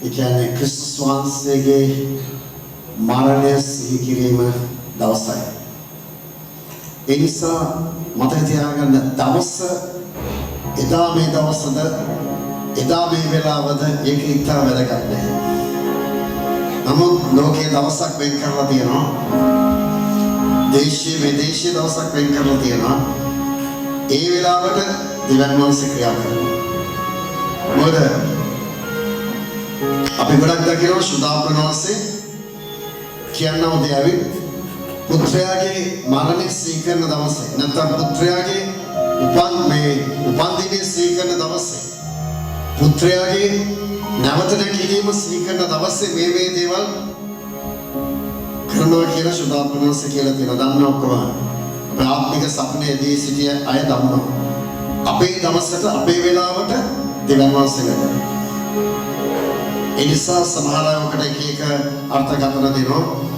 ඒ කියන්නේ ක්‍රිස්තුස් වහන්සේගේ මරණය සිහි කිරීම දවසයි. ඒ නිසා මතක තියාගන්න දවස එදා මේ දවසද එදා මේ වෙලාවද ඒක ඉතා වැදගත් නැහැ. නමුත් ලෝකයේ දවසක් වෙන් කරලා තියෙනවා. දේශීය දවසක් වෙන් කරලා තියෙනවා. ඒ වෙලාවට දෙවියන් වහන්සේ ක්‍රියා කරනවා. මොකද අපි ගොඩක් දකිනවා සුදාපන වහන්සේ කියනවා දෙවියන් පුත්‍රයාගේ මරණය සිහි කරන දවසේ නැත්නම් පුත්‍රයාගේ උපන්දිනය සිහි කරන දවසේ පුත්‍රයාගේ නැවත නැගීම සිහි කරන දවසේ මේ දේවල් කරනවා කියලා සුදාපන වහන්සේ කියලා තියෙනවා. දන්න ඔක්කොම ප්‍රාථමික සපනේදී සිටිය අය දන්නවා. අපේ දවසට අපේ වෙලාවට දෙවියන් වහන්සේ ලැබෙනවා. ඒ නිසා සමහර අයකට එක අර්ථකථන දෙනවා.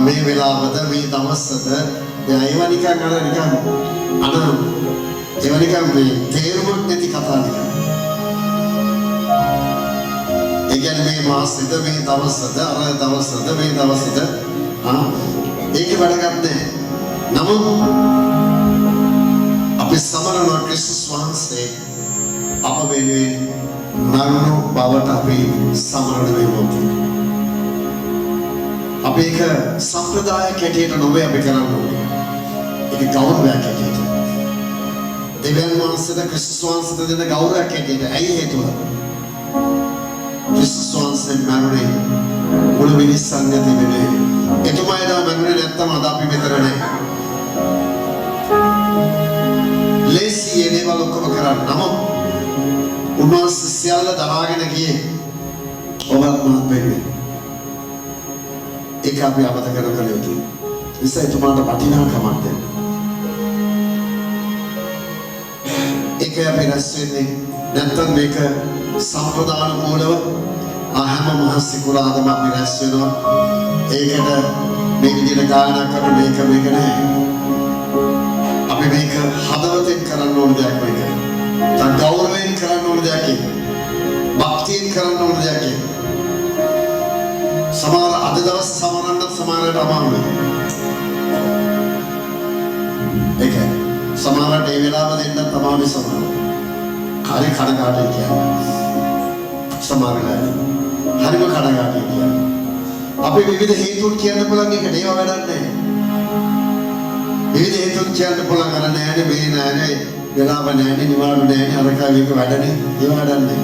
මේ වෙලාවද මේ දවසද ඒව නිකන් මේ තේරුමක් නැති කතා නිකන්. ඒ කියන්නේ මේ මාසෙද මේ දවසද අර දවසද මේ දවසද ඒක වැඩගත් නැහැ. නමුත් අපි සමරන ක්‍රිස්තුස් වහන්සේ අප වෙනුවෙන් මරණ බවට අපි සමරන වෙමු. අපි ඒක සම්ප්‍රදායක් හැටියට නොවේ අපි කරන්නේ. ඒක ගෞරවයක් හැටියට. දෙවියන් වහන්සේට ක්‍රිස්තුස් වහන්සේට දෙන ගෞරවයක් හැටියට. ඇයි හේතුව? ක්‍රිස්තුස් වහන්සේ මරණය මුළු මිනිස් සංගතය වෙනුවෙන්. එතුමා එදා මරණය නැත්තම් අද අපි මෙතන නැහැ. ලේසි ඒ දේවල් ඔක්කොම කරන්න. නමුත් උන්වහන්සේ සියල්ල දරාගෙන ගියේ ඔබත් මහත් වෙන්නේ. ඒක අපි අමතක කරගන්න යුතුයි. නිසා එතුමාට වටිනාකමක් දෙන්න. ඒක අපි රැස් වෙන්නේ නැත්තම් මේක සම්ප්‍රදාන මූලව හැම මහ සිකුරාදම අපි රැස් වෙනවා. ඒකට මේ විදිහට ගානක් අර මේක නැහැ. අපි මේක හදවතෙන් කරන්න ඕන දෙයක් මේක. තන් ගෞරවයෙන් කරන්න ඕන දෙයක්. භක්තියෙන් කරන්න ඕන දෙයක්. සමහර අද දවස් සමරන්නත් සමහරට අමාරුයි. ඒක සමහරට ඒ වෙලාව දෙන්නත් අමාරුයි සමහර. හරි කනගාටුයි කියන්නේ. සමහරට හරිම කනගාටුයි කියන්නේ. අපි විවිධ හේතුන් කියන්න පුළුවන් එකට ඒව වැඩක් නැහැ. විවිධ හේතුන් කියන්න පුළුවන් අර නෑනේ මේ නෑනේ වෙලාව නෑනේ නිවාඩු නෑනේ අර කාවියක වැඩනේ ඒව වැඩක් නැහැ.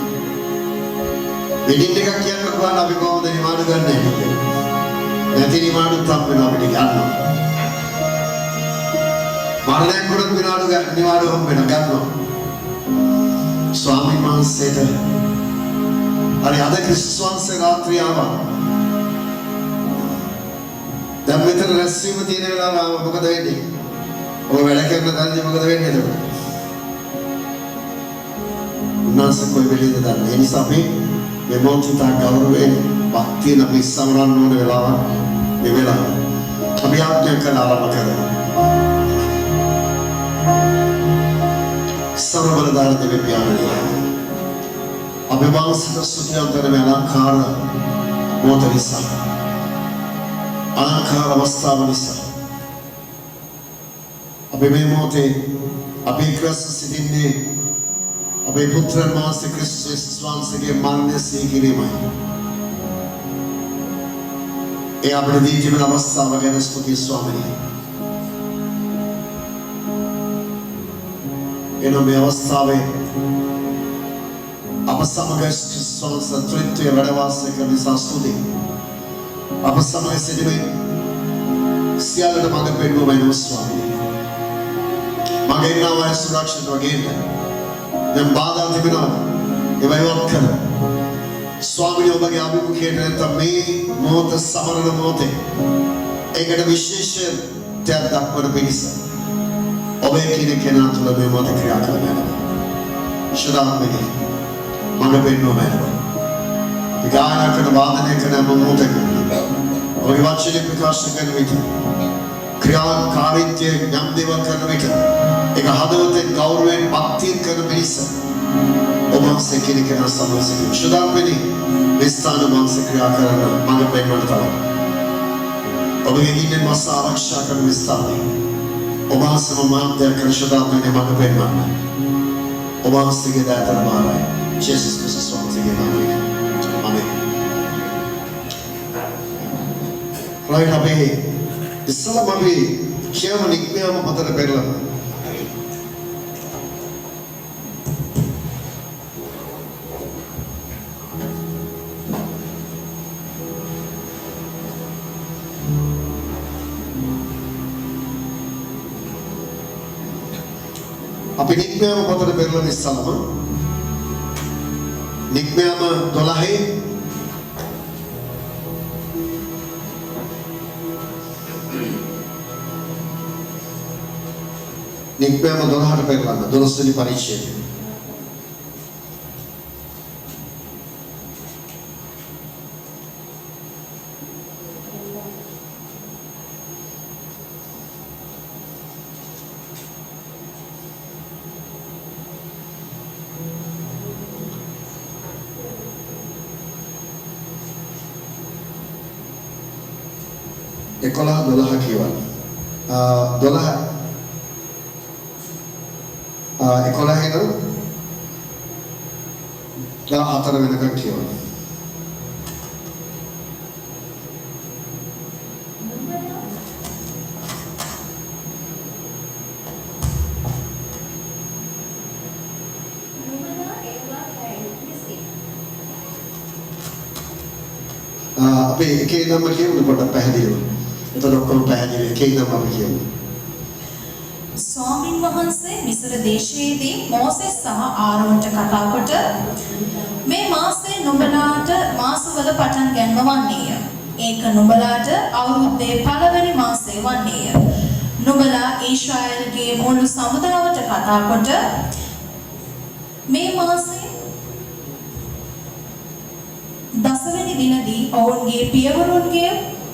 වෙඩින් එකක් කියන්න පුළුවන් අපි කොහොමද නිවාඩු ගන්නන්නේ කියලා. නැති නිවාඩුත් හම්බ වෙනවා අපිට ගන්නවා. මරණයක් වුණත් නිවාඩු හම්බ වෙන ගන්නවා. ස්වාමීන් වහන්සේට හරි අද ක්‍රිස්තුස් වහන්සේ රාත්‍රිය ආවා. දැන් මෙතන රැස්වීම තියෙන වෙලාව මොකද වෙන්නේ? ඔය වැඩ කරන තැනදී මොකද වෙන්නේ එතකොට? උන්වහන්සේ කොයි වෙලේද දන්නේ? ඒ නිසා අපි මේ මොහොත ගෞරවයෙන් භක්තියෙන් අපි සමරන්න ඕන වෙලාව මේ වෙලාව. අපි ආත්මය කරලා ආරම්භ කරමු. සර්වබලධාරී දෙවි පියාණනි. අපි වහන්සේට ස්තුතිය කරන අලංකාර මොහොත නිසා. අලංකාර අවස්ථාව නිසා. අපි මේ මොහොතේ අපි ක්‍රිස්තුස් සිටින්නේ අපේ පුත්‍රයන් වහන්සේ ක්‍රිස්තුස් වහන්සේගේ මරණය සිහි කිරීමයි. ඒ අපේ දී ජීවන අවස්ථාව ගැන ස්තුතියි ස්වාමීනි. එනම් මේ අවස්ථාවේ අප සමග ක්‍රිස්තුස් වහන්සේ ත්‍රිත්වය වැඩ වාසය කරන නිසා ස්තුතියි. අප සමග සිටින සියල්ලට මඟ පෙන්වීමයි ස්වාමීනි. මගේ නම සුරක්ෂිතව ගෙන්න. දැන් බාධා තිබෙනවා. ඒවා ඉවත් කර. ස්වාමීනි ඔබගේ අභිමුඛයට නැත්නම් මේ මොහොත සමරන මොහොතේ ඒකට විශේෂ තැන් දක්වන පිණිස ඔබේ කෙනා තුළ මේ මොහොත ක්‍රියා කරන්න. ශුද්ධාත්මකේ මඟ පෙන්වීමයි. විගායනකට වාදනය කරන මොහොතක ඔබගේ වචනේ ප්‍රකාශ කරන විට ක්‍රියාකාරීත්වය යම් දේවල් කරන විට ඒක හදවතෙන් ගෞරවයෙන් භක්තියෙන් කරන පිණිස ඔබ වහන්සේ කෙනෙක් කෙනා සමග සිටින ශුද්ධාපෙනි විස්ථාන වහන්සේ ක්‍රියා කරන මඟ පෙන්වන්න තමයි. ඔබගේ ගින්නේ මාස ආරක්ෂා කරන විස්ථානේ. ඔබ වහන්සේම මාධ්‍ය කරන ශුද්ධාපෙනි මඟ පෙන්වන්න. ඔබ වහන්සේගේ දාතර මාරයි. ජේසුස් ක්‍රිස්තුස් වහන්සේගේ නාමයෙන්. ආමෙන්. right අපි ඉස්සලම අපි කියමු නික්මයාම පතර පෙරලම. අපි නික්මයාම පතර පෙරලම ඉස්සලම නික්මයාම 12 නික්මයාම 12ට පෙරලන්න 12 වෙනි පරිච්ඡේදය. එකොළහ 12 කියවන 12 11 න 14 වෙනකන් කියවන අපි එකේ නම කියමු පොඩ්ඩක් පැහැදිලිව. එතකොට ඔක්කොම පැහැදිලි එකේ නම අපි කියමු. ස්වාමින් වහන්සේ මිසර දේශයේදී මෝසෙස් සහ ආරෝන්ට කතා කොට මේ මාසයේ නුඹලාට මාසවල පටන් ගැන්වන්නේය. ඒක නුඹලාට අවුරුද්දේ පළවෙනි මාසය වන්නේය. නුඹලා ඊශ්‍රායල්ගේ මුළු සමුදායට කතා කොට මේ මාසයේ දසවෙනි දිනදී ඔවුන්ගේ පියවරුන්ගේ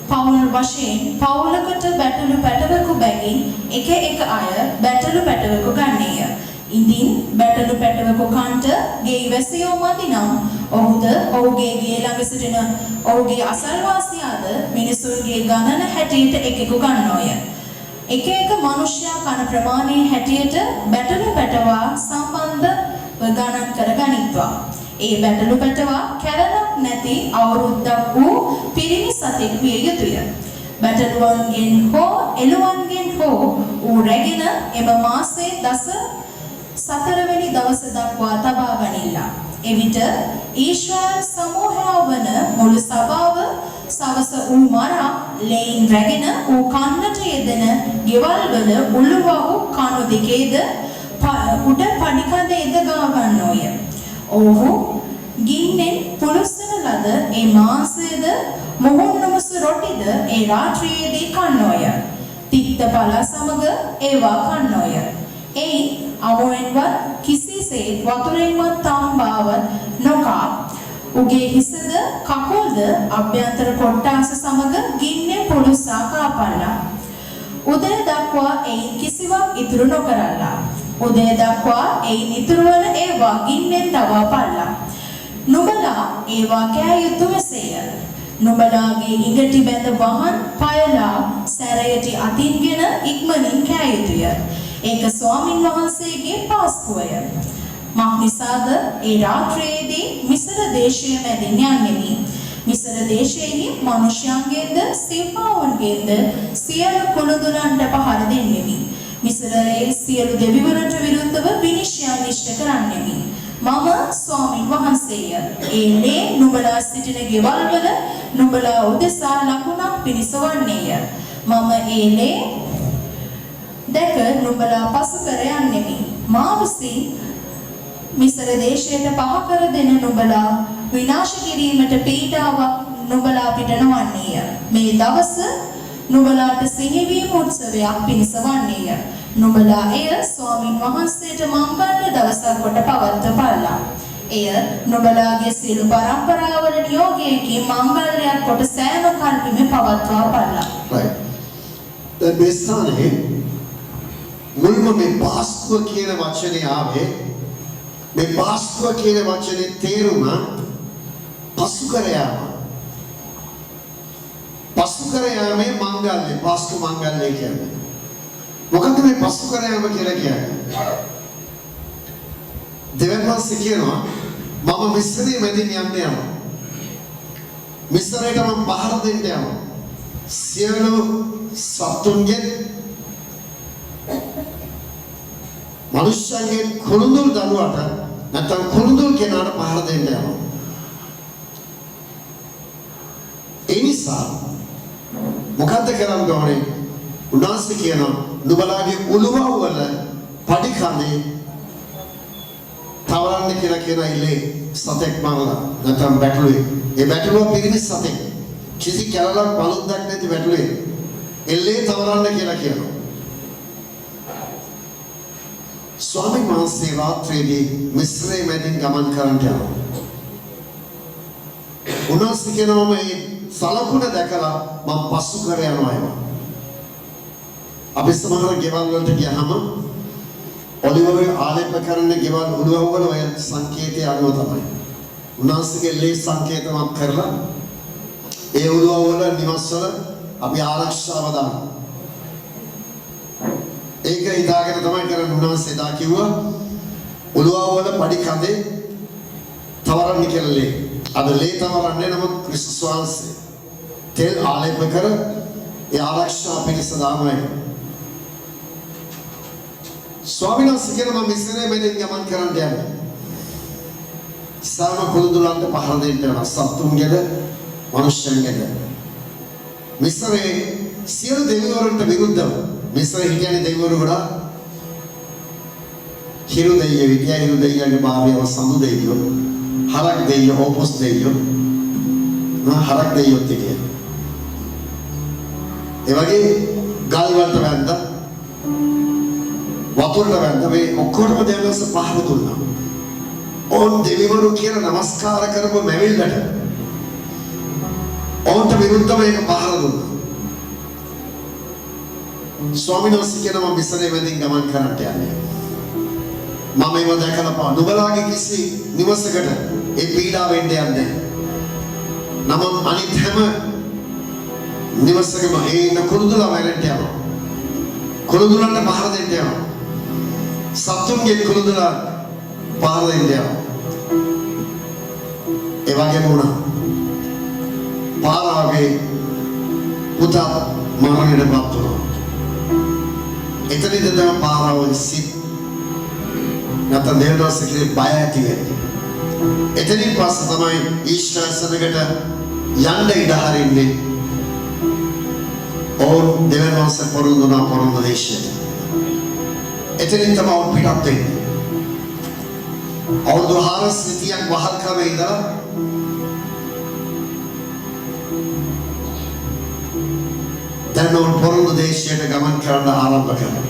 පවුල් වශයෙන් පවුලකට බැටළු පැටවකු බැගින් එක අය බැටළු පැටවකු ගන්නේය. ඉදින් බැටළු පැටවකු කන්ට ගේ වැසියෝ මදි නම් ඔහුද ඔහුගේ ගේ ළඟ සිටින ඔහුගේ අසල්වාසියාද මිනිසුන්ගේ ගණන හැටියට එකෙකු ගන්නෝය. එක මනුෂ්‍යයා කන ප්‍රමාණයේ හැටියට බැටළු පැටවා සම්බන්ධව ගණන් කර ගනිත්වා. ඒ බැටළු පැටවා කැරණක් නැති අවුරුද්දක් වූ පිරිමි සතෙක් විය යුතුය. බැටළුවන්ගෙන් හෝ එළුවන්ගෙන් හෝ ඌ රැගෙන එම මාසයේ 14 වෙනි දවස දක්වා තබා ගනිල්ලා. එවිට ඊශ්‍රායල් සමූහය වන මුළු සභාව සවස ඌ මරා ලේන් රැගෙන ඌ කන්නට යෙදෙන ගෙවල් වල උළුවහු කණු දෙකේද උඩ පඩිකඳේද ගා ගන්නෝය. ඔහු ගින්නෙන් පුලුස්සන ලද ඒ මාසයේද මොහොන්නමස රොටිද ඒ රාත්‍රියේදී කන්නෝය. තික්ත පල සමග ඒවා කන්නෝය. එයින් අමුවෙන්වත් කිසිසේත් වතුරෙන්වත් තම්බාවත් නොකා උගේ හිසද කකුල්ද අභ්‍යන්තර කොට්ටාස සමග ගින්නෙන් පුලුස්සා කාපල්ලා. උදය දක්වා එයින් කිසිවක් ඉතුරු නොකරල්ලා. උදය දක්වා එයින් ඉතුරු වන ඒවා ගින්නෙන් තවා පල්ලා. නුඹලා ඒවා කෑ යුතු මෙසේය. නුඹලාගේ ඉඟටි බැඳ වහන් පයලා සැරයටි අතින්ගෙන ඉක්මනින් කෑ යුතුය. ඒක ස්වාමින් වහන්සේගේ පාස්කුවය. මක්නිසාද ඒ රාත්‍රියේදී මිසර දේශයේ මැදින් යන්නෙමි. මිසර දේශයේහි මනුෂ්‍යයන්ගේද සිව්පාවුන්ගේද සියලු කුළුදුරන්ට පහර දෙන්නෙමි. මිසරයේ සියලු දෙවිවරුන්ට විරුද්ධව විනිශ්චයන් ඉෂ්ට කරන්නෙමි. මම ස්වාමින් වහන්සේය. ඒ ලේ නුඹලා සිටින ගෙවල් වල නුඹලා උදෙසා ලකුණක් පිණිස වන්නේය. මම ඒ ලේ දැක නුඹලා පසු කර යන්නෙමි. මා විසින් මිසර දේශයට පහ කර දෙන නුඹලා විනාශ කිරීමට පීඩාවක් නුඹලා පිට නොවන්නේය. මේ දවස නුඹලාට සිහිවීම උත්සවයක් පිණිස වන්නේය. නුඹලා එය ස්වාමින් වහන්සේට මංගල්‍ය දවසක් කොට පවත්වපල්ලා. එය නුඹලාගේ සියලු පරම්පරාවල නියෝගයකින් මංගල්‍යයක් කොට සෑම කල්හිම පවත්වාපල්ලා. right. දැන් මේ ස්ථානයේ මුල්ම මේ පාස්කුව කියන වචනේ ආවේ මේ පාස්කුව කියන වචනේ තේරුම පසු කර යාම. පසු කර යාමේ මංගල්‍ය, පාස්කු මංගල්‍ය කියන්නේ. මොකක්ද මේ පසු කර යාම කියලා කියන්නේ? දෙවියන් වහන්සේ කියනවා මම මිස්රයේ මැදින් යන්න යනවා. මිස්රයට මම පහර දෙන්න යනවා. සියලු සතුන්ගේ මනුෂ්‍යයන්ගේ කුරුඳුල් දරුවට නැත්නම් කුරුඳුල් කෙනාට පහර දෙන්න යනවා. ඒ නිසා මොකද්ද කරන්න ඕනේ? උන්වහන්සේ කියනවා නුඹලාගේ උළුවව වල පඩි කන්නේ තවරන්න කියලා කියන ඉල්ලේ සතෙක් මරලා නැත්නම් බැටළුවේ. ඒ බැටළුව පිරිමි සතෙක්. කිසි කැලලක් බලුද්දක් නැති බැටළුවේ. එල්ලේ තවරන්න කියලා කියනවා. ස්වාමීන් වහන්සේ රාත්‍රියේදී මිස්රයේ මැදින් ගමන් කරන්න යනවා. උන්වහන්සේ කියනවා මේ සලකුණ දැකලා මම පසු කර යනවා ඒවා. අපි සමහර ගෙවල් වලට ගියාම ඔලිවගේ ආලේප කරන ගෙවල් උළුව වල ඔය සංකේතය අනුව තමයි. උන්වහන්සේගේ ලේ සංකේතවත් කරලා ඒ උළුව වල නිවස් වල අපි ආරක්ෂාව දානවා. ඒක ඉදාගෙන තමයි කරන්නේ. උන්වහන්සේ එදා කිව්වා උළුව වල පඩි කඳේ තවරන්න කියලා ලේ. අද ලේ තවරන්නේ නමුත් ක්‍රිස්තුස් වහන්සේ තෙල් ආලේප කර ඒ ආරක්ෂා පිණිස දාමයි. ස්වාමීන් වහන්සේ කියනවා මම මිස්රයේ මැදින් ගමන් කරන්න යනවා. සාම කුරුඳුලන්ට පහර දෙන්න යනවා. සතුන්ගේද මනුෂ්‍යයන්ගේද. මිස්රයේ සියලු දෙවිවරුන්ට විරුද්ධව මිස්රයේ හිටියනේ දෙවිවරු ගොඩාක්. හිරු දෙවියෝ හිටියා. හිරු දෙවියන්ගේ භාර්යාව සඳු දෙවියෝ. හරක් දෙවියෝ, ඕපොස් දෙවියෝ. හරක් දෙවියෝ හිටියා. ඒ වගේ ගල් වලට වැන්දා. වතුරට වැන්ද මේ ඔක්කොටම දෙවියන්ස පහර දුන්නා. ඕන් දෙවිවරු කියන নমස්කාර කරපු මැවිල්ලට ඕන්ට විරුද්ධව ඒක පහර දුන්නා. ස්වාමීන් වහන්සේ කියනවා මිස්රයේ මැදින් ගමන් කරන්නට යන්නේ. මම ඒව දැකලා පා නුඹලාගේ කිසි නිවසකට ඒ පීඩාව වෙන්න යන්නේ. නමුත් අනිත් හැම නිවසකම ඒ ඉන්න කුරුදුලා වැරෙන්න යනවා. කුරුදුලන්ට පහර දෙන්න යනවා. සතුන්ගේ කුරුදුලා පහර දෙන්න යනවා. ඒ වගේම වුණා. පාරාගේ පුතා මරණයට පත් වුණා. එතනදී තමයි පාරාව සිත් නැත්නම් දේවදාසකේ බය ඇති වෙන්නේ. එතනින් පස්සේ තමයි ඊශ්වර සනකට යන්න ඉඩ හරින්නේ. ඕන් දෙවියන්වහන්සේ පොරොන්දු දේශයට. එතනින් තමයි පිටත් වෙන්නේ. අවුරුදු 430ක් වහල්කමේ ඉඳලා දැන් ඕන් පොරොන්දු දේශයට ගමන් කරන්න ආරම්භ කරනවා.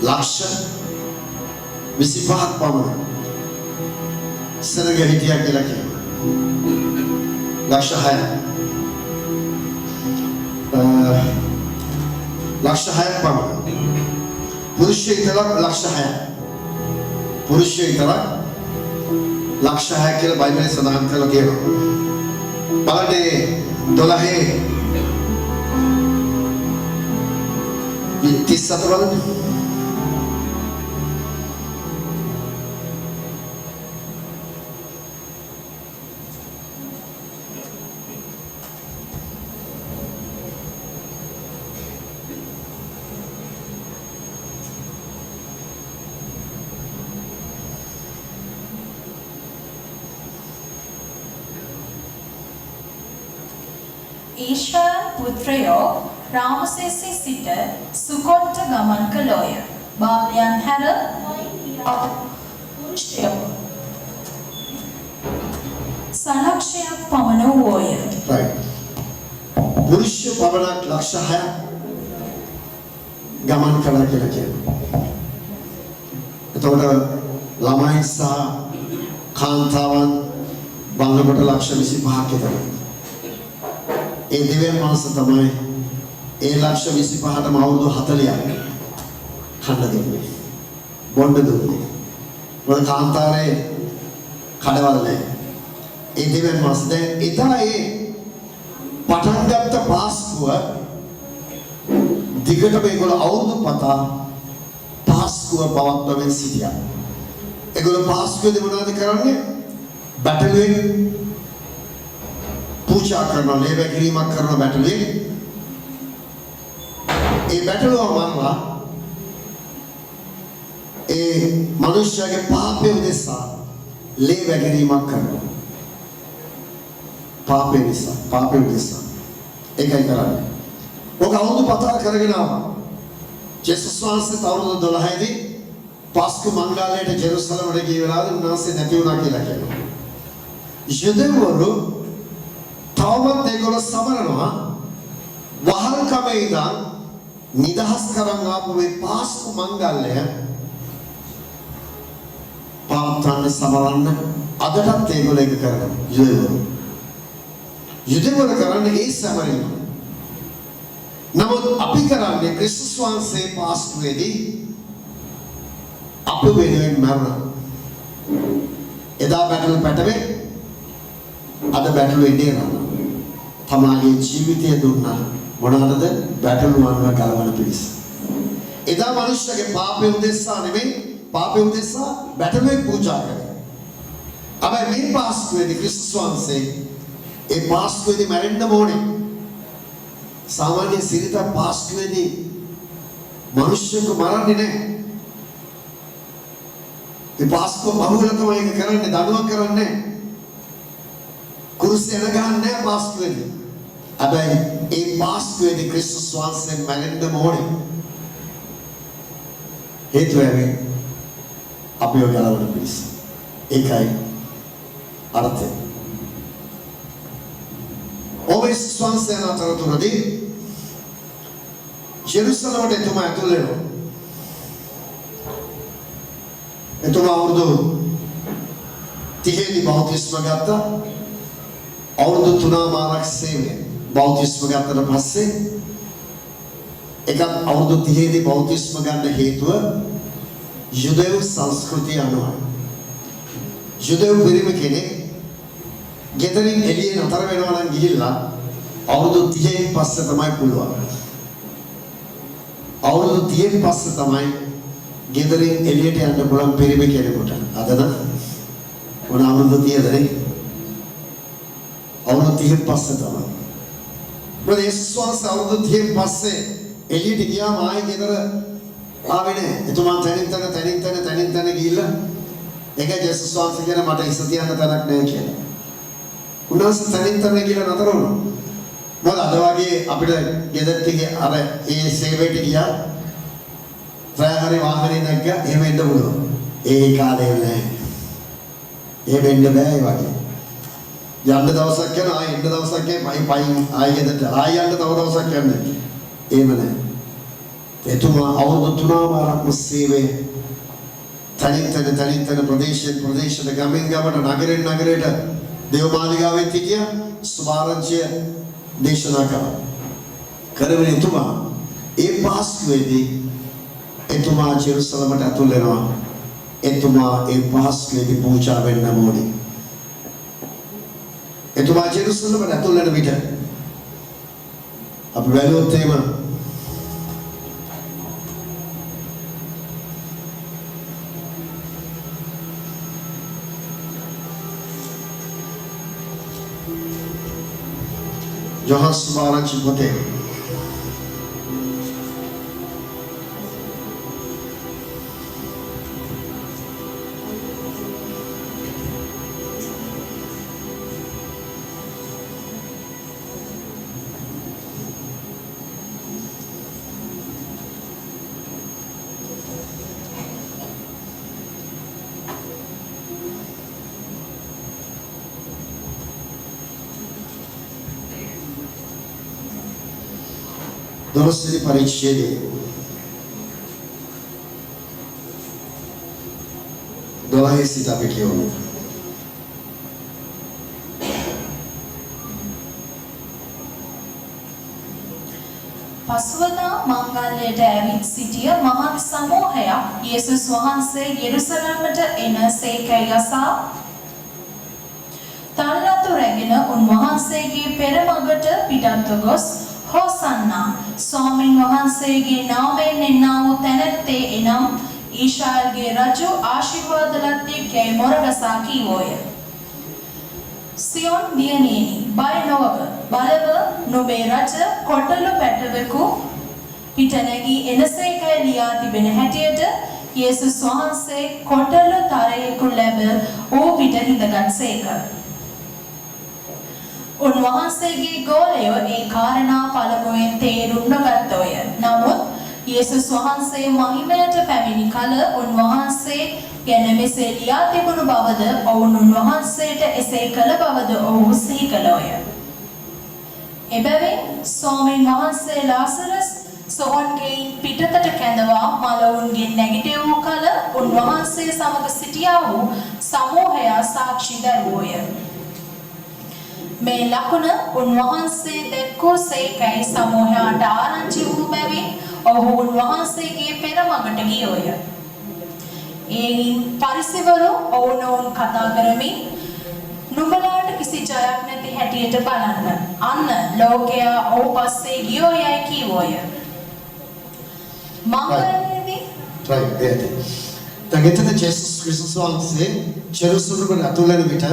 ලක්ෂ 25ක් පමණ සරග හිටියා කියලා කියනවා. ලක්ෂ 6ක්. ලක්ෂ 6ක් පමණ. පුරුෂය ඉතලක් ලක්ෂ 6ක්. පුරුෂය ඉතලක් ලක්ෂ 6ක් කියලා බයිබලයේ සඳහන් කරලා තියෙනවා. බලන්න 12:37 බලන්න. ඊශ්‍රායල් පුත්‍රයෝ රාමසේසී සිට සුකොට්ට ගමන් කළෝය. බාලයන් හැර පුරුෂයෝ සලක්ෂයක් පමණ වූය. පුරුෂ පමණක් ලක්ෂ 6ක් ගමන් කළා කියලා කියනවා. එතකොට ළමයි සහ කාන්තාවන් බලනකොට ලක්ෂ 25ක් විතර. ඒ දෙවියන් වහන්සේ තමයි ඒ ලක්ෂ 25ටම අවුරුදු 40ක් කන්න දෙන්නේ. බොණ්ඩ දුන්නේ. මොකද කාන්තාරේ කඩවල නැහැ. ඒ දෙවියන් මාස දැන් එදා ඒ පටන් ගත්ත පාස්කුව දිගටම ඒගොල්ලෝ අවුරුදු පතා පාස්කුව පවත්වමින් සිටියා. ඒගොල්ලෝ පාස්කුවේදී මොනවද කරන්නේ? බැටළුවෙන් පූජා කරනවා, ලේබැකිරීමක් කරනවා බැටළුවෙන්. ඒ බැටළුව මරලා ඒ මනුෂ්‍යයාගේ පාපය උදෙසා ලේබැකිරීමක් කරනවා. පාපය උදෙසා. ඒකයි කරන්නේ. ඔක අවුරුදු පතා කරගෙන ආවා. ජේසුස් වහන්සේ අවුරුදු 12 දී පාස්කු මංගල්‍යයට ජෙරුසලමට ගිය වෙලාවේ උන්වහන්සේ නැති වුණා කියලා කියනවා. යුදෙවරු තවමත් ඒගොල්ලෝ සමරනවා වහල්කමේ ඉඳන් නිදහස් කරන් ආපු මේ පාස්කු මංගල්‍ය පාත්‍රන්න සමරන්න අදටත් ඒගොල්ලෝ ඒක කරනවා. යුදෙවරු කරන්නේ ඒ සමරීම. නමුත් අපි කරන්නේ ක්‍රිස්තුස් වහන්සේ පාස්කුවේදී අප වෙනුවෙන් මරණ. එදා බැටළු පැටවේ අද බැටළු එන්නේ නැහැ. තමාගේ ජීවිතය දුන්නා මොනවටද? බැටළුවන්ව ගලවන පිණිස. එදා මිනිස්සුගේ පාපය උදෙසා නෙමෙයි, පාපය උදෙසා බැටළුවෙක් පූජා කරා. හැබැයි මේ පාස්කුවේදී ක්‍රිස්තුස් වහන්සේ ඒ පාස්කුවේදී මැරෙන්න ඕනේ. සාමාන්‍ය සිරිත පාස්කුවේදී මිනිස්සුන්ව මරන්නේ නැහැ. ඒ පාස්කුව බහුවල තමයි ඒක කරන්නේ, දඬුවම් කරන්නේ. කුරුස් එන ගහන්නේ පාස්කුවේදී. හැබැයි ඒ පාස්කුවේදී ක්‍රිස්තුස් වහන්සේ මැරෙන්න ඕනේ. හේතුව වෙන්නේ අපිව ගලවන පිණිස. ඒකයි අර්ථය. ඔබේ ස්වංශයන අතරතුරදී ජෙරුසලමට එතුමා ඇතුල් වෙනවා. එතුමා අවුරුදු 30 දී බෞතිස්ම ගත්තා. අවුරුදු 3මාරක් සේවය බෞතිස්ම ගත්තට පස්සේ එකත් අවුරුදු 30 දී බෞතිස්ම ගන්න හේතුව යුදෙව් සංස්කෘතිය අනුවයි. යුදෙව් පිරිමි කෙනෙක් ගෙදරින් එළියේ නතර වෙනවා නම් ගිහිල්ලා අවුරුදු 30න් පස්සේ තමයි පුළුවන්. අවුරුදු 30න් පස්සේ තමයි ගෙදරින් එළියට යන්න පුළුවන් පිරිමි කෙනෙකුට. අද නම් මොන අවුරුදු 30ද නේ? අවුරුදු 30න් පස්සේ තමයි. මොකද යේසුස් වහන්සේ අවුරුදු 30න් පස්සේ එළියට ගියාම ආයෙ ගෙදර ආවේ නැහැ. එතුමා තනින් තන ගිහිල්ලා ඒක යේසුස් වහන්සේ කියන මට ඉස්ස තියන්න තැනක් නැහැ කියලා. උන්වහන්සේ තනින් කියලා නතර වුණා. මොකද අද වගේ අපිට ගෙදරට අර ඒ සේවයට ගියා ප්‍රාහරි වාහනේ නැග්ග එහෙම එන්න පුළුවන්. ඒ කාලේ නෑ. එහෙම එන්න බෑ ඒ වගේ. යන්න දවසක් යන ආයෙ එන්න දවසක් යයි පයින් ආයෙ ගෙදරට ආයෙ යන්න තව දවසක් යන්නේ. එහෙම නෑ. එතුමා අවුරුදු 3මාරක්ම සේවයේ තනින් ප්‍රදේශයට ගමින් ගමට නගරයට දේවමාලිගාවෙත් හිටියා සුභාරංචිය දේශනා කළා. කරගෙන එතුමා ඒ පාස්කුවේදී එතුමා ජෙරුසලමට ඇතුල් වෙනවා. එතුමා ඒ පාස්කුවේදී පූජා වෙන්න ඕනේ. එතුමා ජෙරුසලමට ඇතුල් වෙන විට අපි බැලුවොත් එහෙම Yohanes Subaranchi putih. Donosili parichede. Dolahe sita pekiyo. පසුවදා මංගල්‍යයට ඇවිත් සිටිය මහත් සමූහයක් යේසුස් වහන්සේ යෙරුසලමට එන සේකැයි අසා තල්ලතු රැගෙන උන්වහන්සේගේ පෙරමගට පිටත්ව ගොස් හෝසන්නා ස්වාමීන් වහන්සේගේ නාමයෙන් එන්නා වූ තැනැත්තේ එනම් ඊශ්‍රායල්ගේ රජු ආශිර්වාද ලද්දේ කැයි මොරගසා කීවෝය. සියොන් දියණියනි බය නොවව බලව නුඹේ රජ කොටලු පැටවෙකු පිට නැගී එනසේකයි ලියා තිබෙන හැටියට යේසුස් වහන්සේ කොටලු තරයෙකු ලැබ ඌ පිට හිඳගත්සේක. උන්වහන්සේගේ ගෝලයෝ ඒ කාරණා පළමුවෙන් තේරුම් නොගත්තෝය. නමුත් යේසුස් වහන්සේ මහිමයට පැමිණි කල උන්වහන්සේ ගැන මෙසේ ලියා තිබුණු බවද ඔවුන් උන්වහන්සේට එසේ කළ බවද ඔහු සිහි කළෝය. එබැවින් ස්වාමීන් වහන්සේ ලාසරස් සොහොන්ගෙන් පිටතට කැඳවා මලවුන්ගෙන් නැගිට වූ කල උන්වහන්සේ සමග සිටියා වූ සමූහයා සාක්ෂි දැරුවෝය. මේ ලකුණ උන්වහන්සේ දැක්කෝ සේකයි සමූහයාට ආරංචි වූ බැවින් ඔහු උන්වහන්සේගේ පෙරමගට ගියෝය. එයින් පරිසවරු ඔවුනොවුන් කතා කරමින් නුඹලාට කිසි ජයක් නැති හැටියට බලන්න. අන්න ලෝකයා ඔහු පස්සේ ගියෝ යයි කීවෝය. මංගලයේදී තගෙතන ජේසුස් ක්‍රිස්තුස් වහන්සේ ජෙරුසලමට ඇතුල් වෙන විට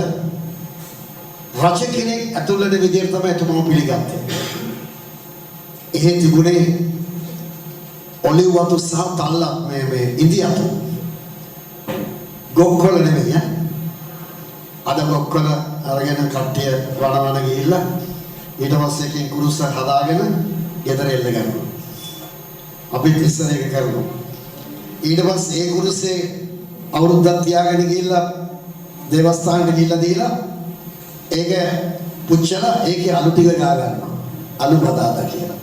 රජ කෙනෙක් ඇතුල් වෙන විදියට තමයි එතුමාව පිළිගත්තේ. එහෙ තිබුණේ ඔලිව් වතු සහ තල්ලක් මේ ඉන්දියාතු ගොක්කොල නෙමෙයි. අද ගොක්කොල අරගෙන කට්ටිය වනවන ගිහිල්ලා ඊට පස්සේ එකකින් කුරුස්ස හදාගෙන ගෙදර එල්ල ගන්නවා. අපිත් ඉස්සර ඒක කරනවා. ඊට පස්සේ ඒ කුරුස්සේ අවුරුද්දක් තියාගෙන ගිහිල්ලා දේවස්ථානට ගිහිල්ලා දීලා ඒක පුච්චලා ඒකේ අලු ටික ගා ගන්නවා. අලු බදාදා කියලා.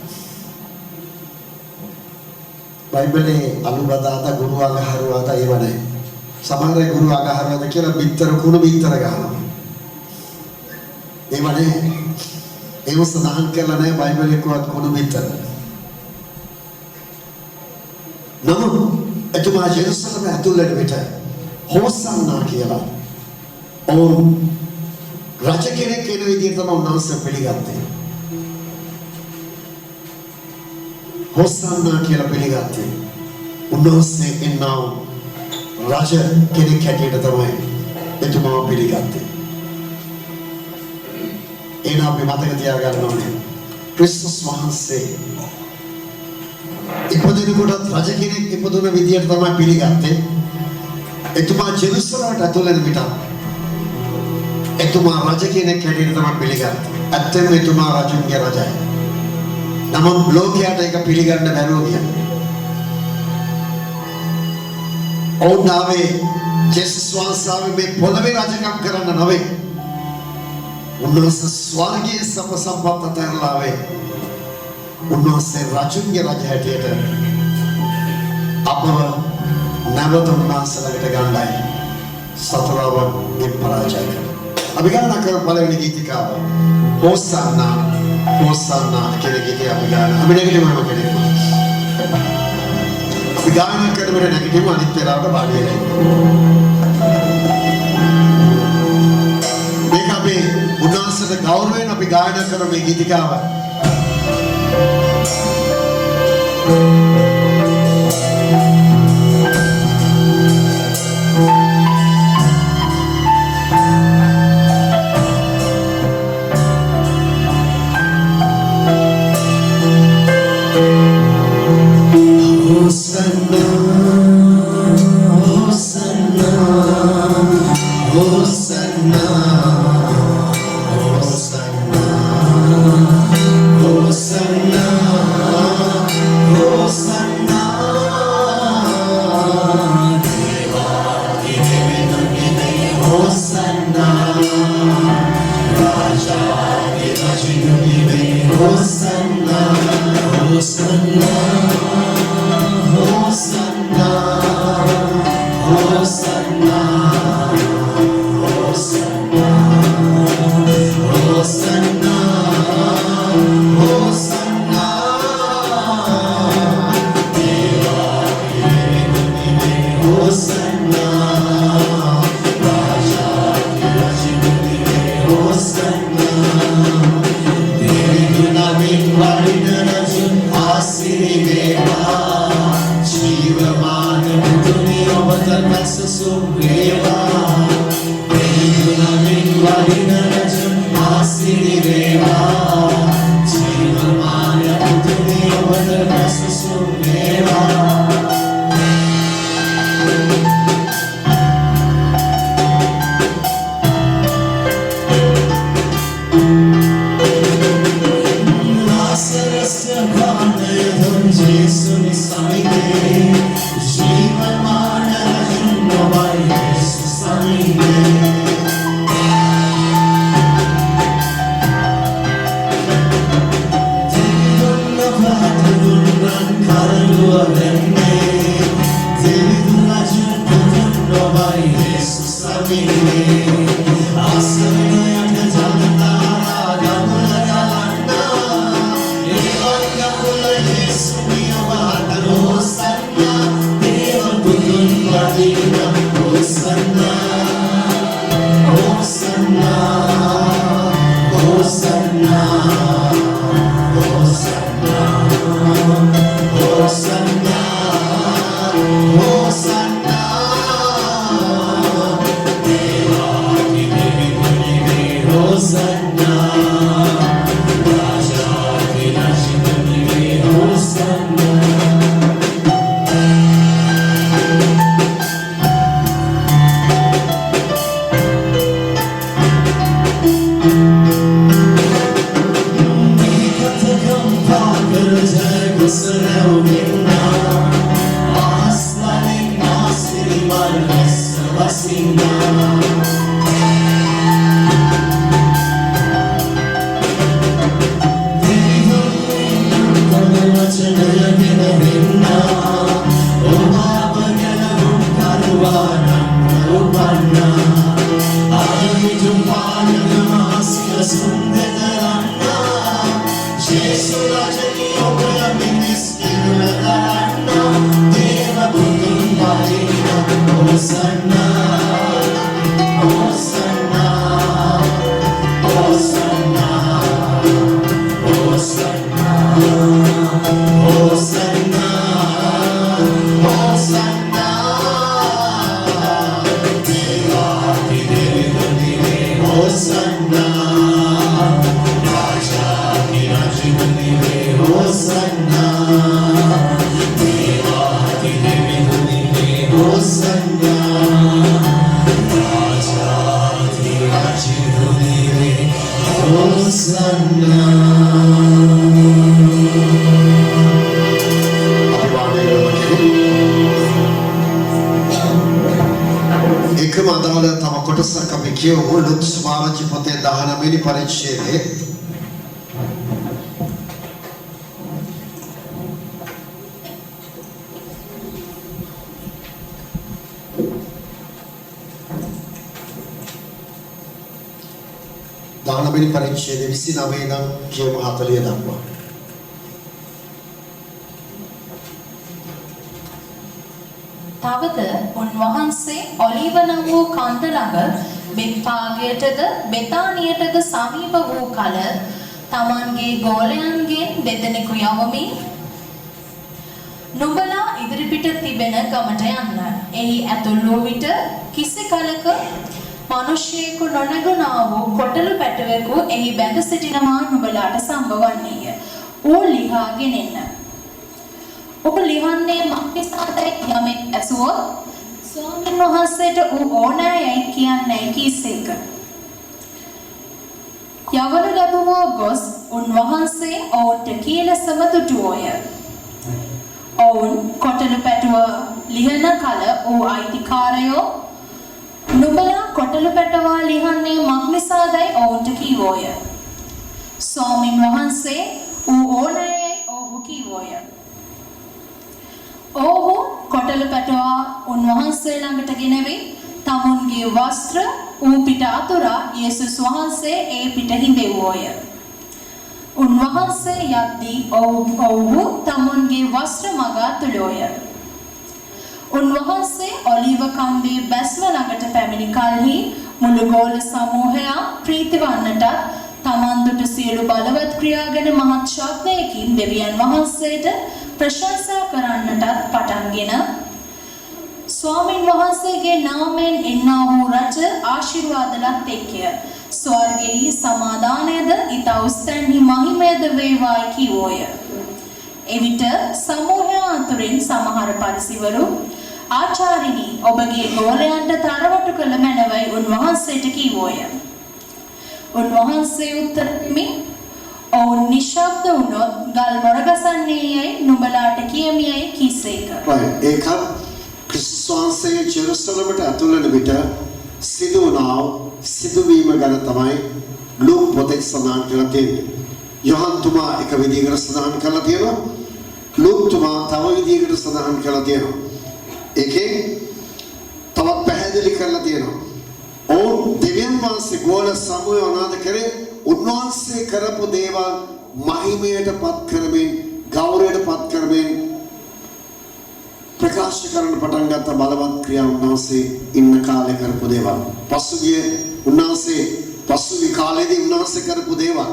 බයිබලේ අලු බදාදා ගුරු අගහරුවාද ඒව නැහැ. සමහර ගුරු අගහරුවාද කියලා බිත්තර කුණු බිත්තර ගන්නවා. ඒව නැහැ. ඒව සඳහන් කරලා නැහැ බයිබලේ කොහොත් කුණු බිත්තර. නමුත් එතුමා ජෙරුසලම ඇතුල් වෙන විට හෝසන්නා කියලා ඔවුන් රජ කෙනෙක් වෙන විදිහට තමයි උන්වහන්සේ පිළිගත්තේ. හොසන්නා කියලා පිළිගත්තේ. උන්වහන්සේ එන්නා රජ කෙනෙක් හැටියට තමයි එතුමාව පිළිගත්තේ. එන අපි මතක තියාගන්න ඕනේ. ක්‍රිස්තුස් වහන්සේ ඉපදෙනකොට රජ කෙනෙක් ඉපදුන විදිහට තමයි පිළිගත්තේ. එතුමා ජෙරුසලමට ඇතුල් වෙන විට එතුමා රජ කෙනෙක් හැටියට තමයි පිළිගත්තේ. ඇත්තම එතුමා රජුන්ගේ රජයි. නමුත් ලෝකයට ඒක පිළිගන්න බැරුව ගියා. ඔවුන් ආවේ ජේසුස් වහන්සේ මේ පොළවේ රජකම් කරන්න නොවේ. උන්වහන්සේ ස්වර්ගයේ සප සම්පත් අතරලා ආවේ. උන්වහන්සේ රජුන්ගේ රජ හැටියට අපව නැවත උන්වහන්සේලට ගන්නයි සතරවන්ගේ පරාජය කරනවා. අපි ගාන කර පළවෙනි ගීතිකාව හොසන්නා හොසන්නා කියන ගීතය අපි ගාන අපි නැගිටිමු කෙනෙක්. අපි ගාන කරමින් නැගිටිමු අනිත් වෙලාවට පාඩිය ගන්න. මේක අපි උන්වහන්සේට ගෞරවයෙන් අපි ගායනා කරන මේ ගීතිකාව. එකම අදාළ තම කොටසක් අපි කියවමු ලුක්ස් මාරජි පොතේ 19 වෙනි පරිච්ඡේදයේ දානබිනි පරිච්ඡේදයේ 29 ඉඳන් කියවමු 40 දක්වා. තවද උන්වහන්සේ ඔලිව නම් වූ කන්ද ළඟ බෙත්පාගයටද බෙතානියටද සමීප වූ කල තමන්ගේ ගෝලයන්ගෙන් දෙදෙනෙකු යවමින් නුඹලා ඉදිරිපිට තිබෙන ගමට යන්න. එහි ඇතුල් වූ විට කිසි කලක මිනිසෙකු නොනගනා වූ කොටළු පැටවෙකු එහි බැඳ සිටිනවා නුඹලාට සම්බවන්නේය. ඌ ලිහාගෙන එන්න. ඔබ ලිහන්නේ මක්නිසාදයි යමෙක් ඇසුවොත් ස්වාමීන් වහන්සේට ඌ ඕනෑයයි කියන්නේ කීසේක. යවන ලැබුවෝ ගොස් උන්වහන්සේ ඔවුන්ට කීලසම දුටුවෝය. ඔවුන් කොටළු පැටව ලිහන කල ඌ අයිතිකාරයෝ නුඹලා කොටළු පැටවා ලිහන්නේ මක්නිසාදයි ඔවුන්ට කීවෝය. ස්වාමීන් වහන්සේ ඌ ඕනෑයයි ඔහු කීවෝය. ඔහු කොටළු පැටවා උන්වහන්සේ ළඟට ගෙනවි තමුන්ගේ වස්ත්‍ර ඌ පිට අතුරා යේසුස් වහන්සේ ඒ පිට හිඳෙව්වෝය. උන්වහන්සේ යද්දී ඔව්හු තමුන්ගේ වස්ත්‍ර මග අතුළෝය. උන්වහන්සේ ඔලිව කන්දේ බැස්ම ළඟට පැමිණි කලෙහි මුළු ගෝල සමූහයා ප්‍රීති වන්නටත් තමන් දුටු සියලු බලවත් ක්‍රියා ගැන මහත් ශබ්දයකින් දෙවියන් වහන්සේට ප්‍රශංසා කරන්නටත් පටන්ගෙන ස්වාමින් වහන්සේගේ නාමයෙන් එන්නා වූ රජ ආශිර්වාදලත් එක්කය. ස්වර්ගෙහි සමාදානයද ඊතා උස්තැන්හි මහිමයද වේවායි කීවෝය. එවිට සමූහයා අතුරින් සමහර පරිසිවරු ආචාර්යිනි ඔබගේ ගෝලයන්ට තරවටු කළ මැනවයි උන්වහන්සේට කීවෝය. උන්වහන්සේ උත්තර දෙමින් ඔවුන් නිශ්ශබ්ද වුණොත් ගල් මොරගසන්නේ යයි නුඹලාට කියමියයි කීසේක. ඒකත් ක්‍රිස්තුස් වහන්සේ ජෙරුසලමට ඇතුල් වෙන විට සිදු වුණා සිදුවීම ගැන තමයි ලූක් පොතේ සඳහන් කරලා තියෙන්නේ. යොහන් තුමා එක විදිහකට සඳහන් කරලා තියෙනවා. ලූක් තුමා තව විදිහකට සඳහන් කරලා තියෙනවා. ඒකේ තවත් පැහැදිලි කරලා තියෙනවා. ඔවුන් දෙවියන් වහන්සේ ගෝල සමූහය අනාද කරේ උන්වහන්සේ කරපු දේවල් මහිමයට පත් කරමින් ගෞරවයට පත් කරමින් ප්‍රකාශ කරන්න පටන් ගත්ත බලවත් ක්‍රියා උන්වහන්සේ ඉන්න කාලේ කරපු දේවල්. පසුගිය කාලේදී උන්වහන්සේ කරපු දේවල්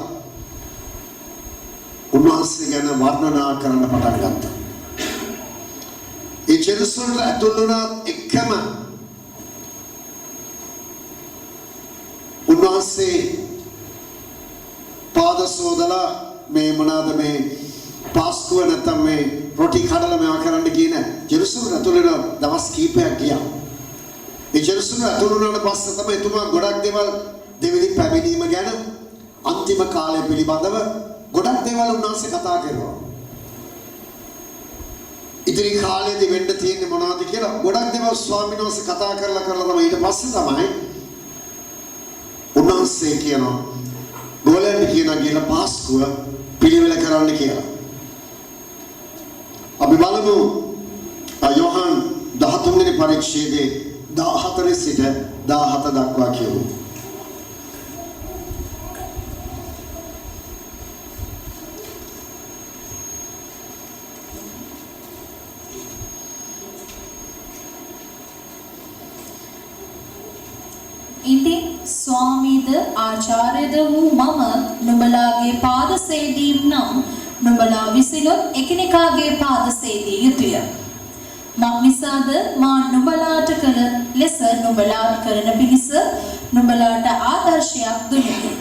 උන්වහන්සේ ගැන වර්ණනා කරන්න පටන් ගත්තා. ඒ ජෙරුසලමට ඇතුල් වුණා එකම උන්වහන්සේ පාද සෝදලා මේ මොනවාද මේ පාස්කුව නැත්නම් මේ රොටි කඩලා මේවා කරන්න කියන ජෙරුසලමට ඇතුල් වෙන දවස් කීපයක් ගියා. ඒ ජෙරුසලමට ඇතුල් වුණාට පස්සේ තමයි එතුමා ගොඩක් දේවල් දෙවිලි පැමිණීම ගැන අන්තිම කාලය පිළිබඳව ගොඩක් දේවල් උන්වහන්සේ කතා කරනවා. ඉදිරි කාලේදී වෙන්න තියෙන්නේ මොනවද කියලා ගොඩක් දේවල් ස්වාමීන් වහන්සේ කතා කරලා තමයි ඊට පස්සේ තමයි උන්වහන්සේ කියනවා ගෝලයන්ට කියනවා කියලා පාස්කුව පිළිවෙල කරන්න කියලා. අපි බලමු යෝහන් 13 වෙනි පරිච්ඡේදයේ 14 සිට 17 දක්වා කියමු. ඉතින් ස්වාමීද ආචාර්යද වූ මම නුඹලාගේ පාද සේදීම් නම් නුඹලා විසිනුත් එකිනෙකාගේ පාද සේදිය යුතුය. මක්නිසාද මා නුඹලාට කළ ලෙස නුඹලාත් කරන පිණිස නුඹලාට ආදර්ශයක් දුන්නෙමි.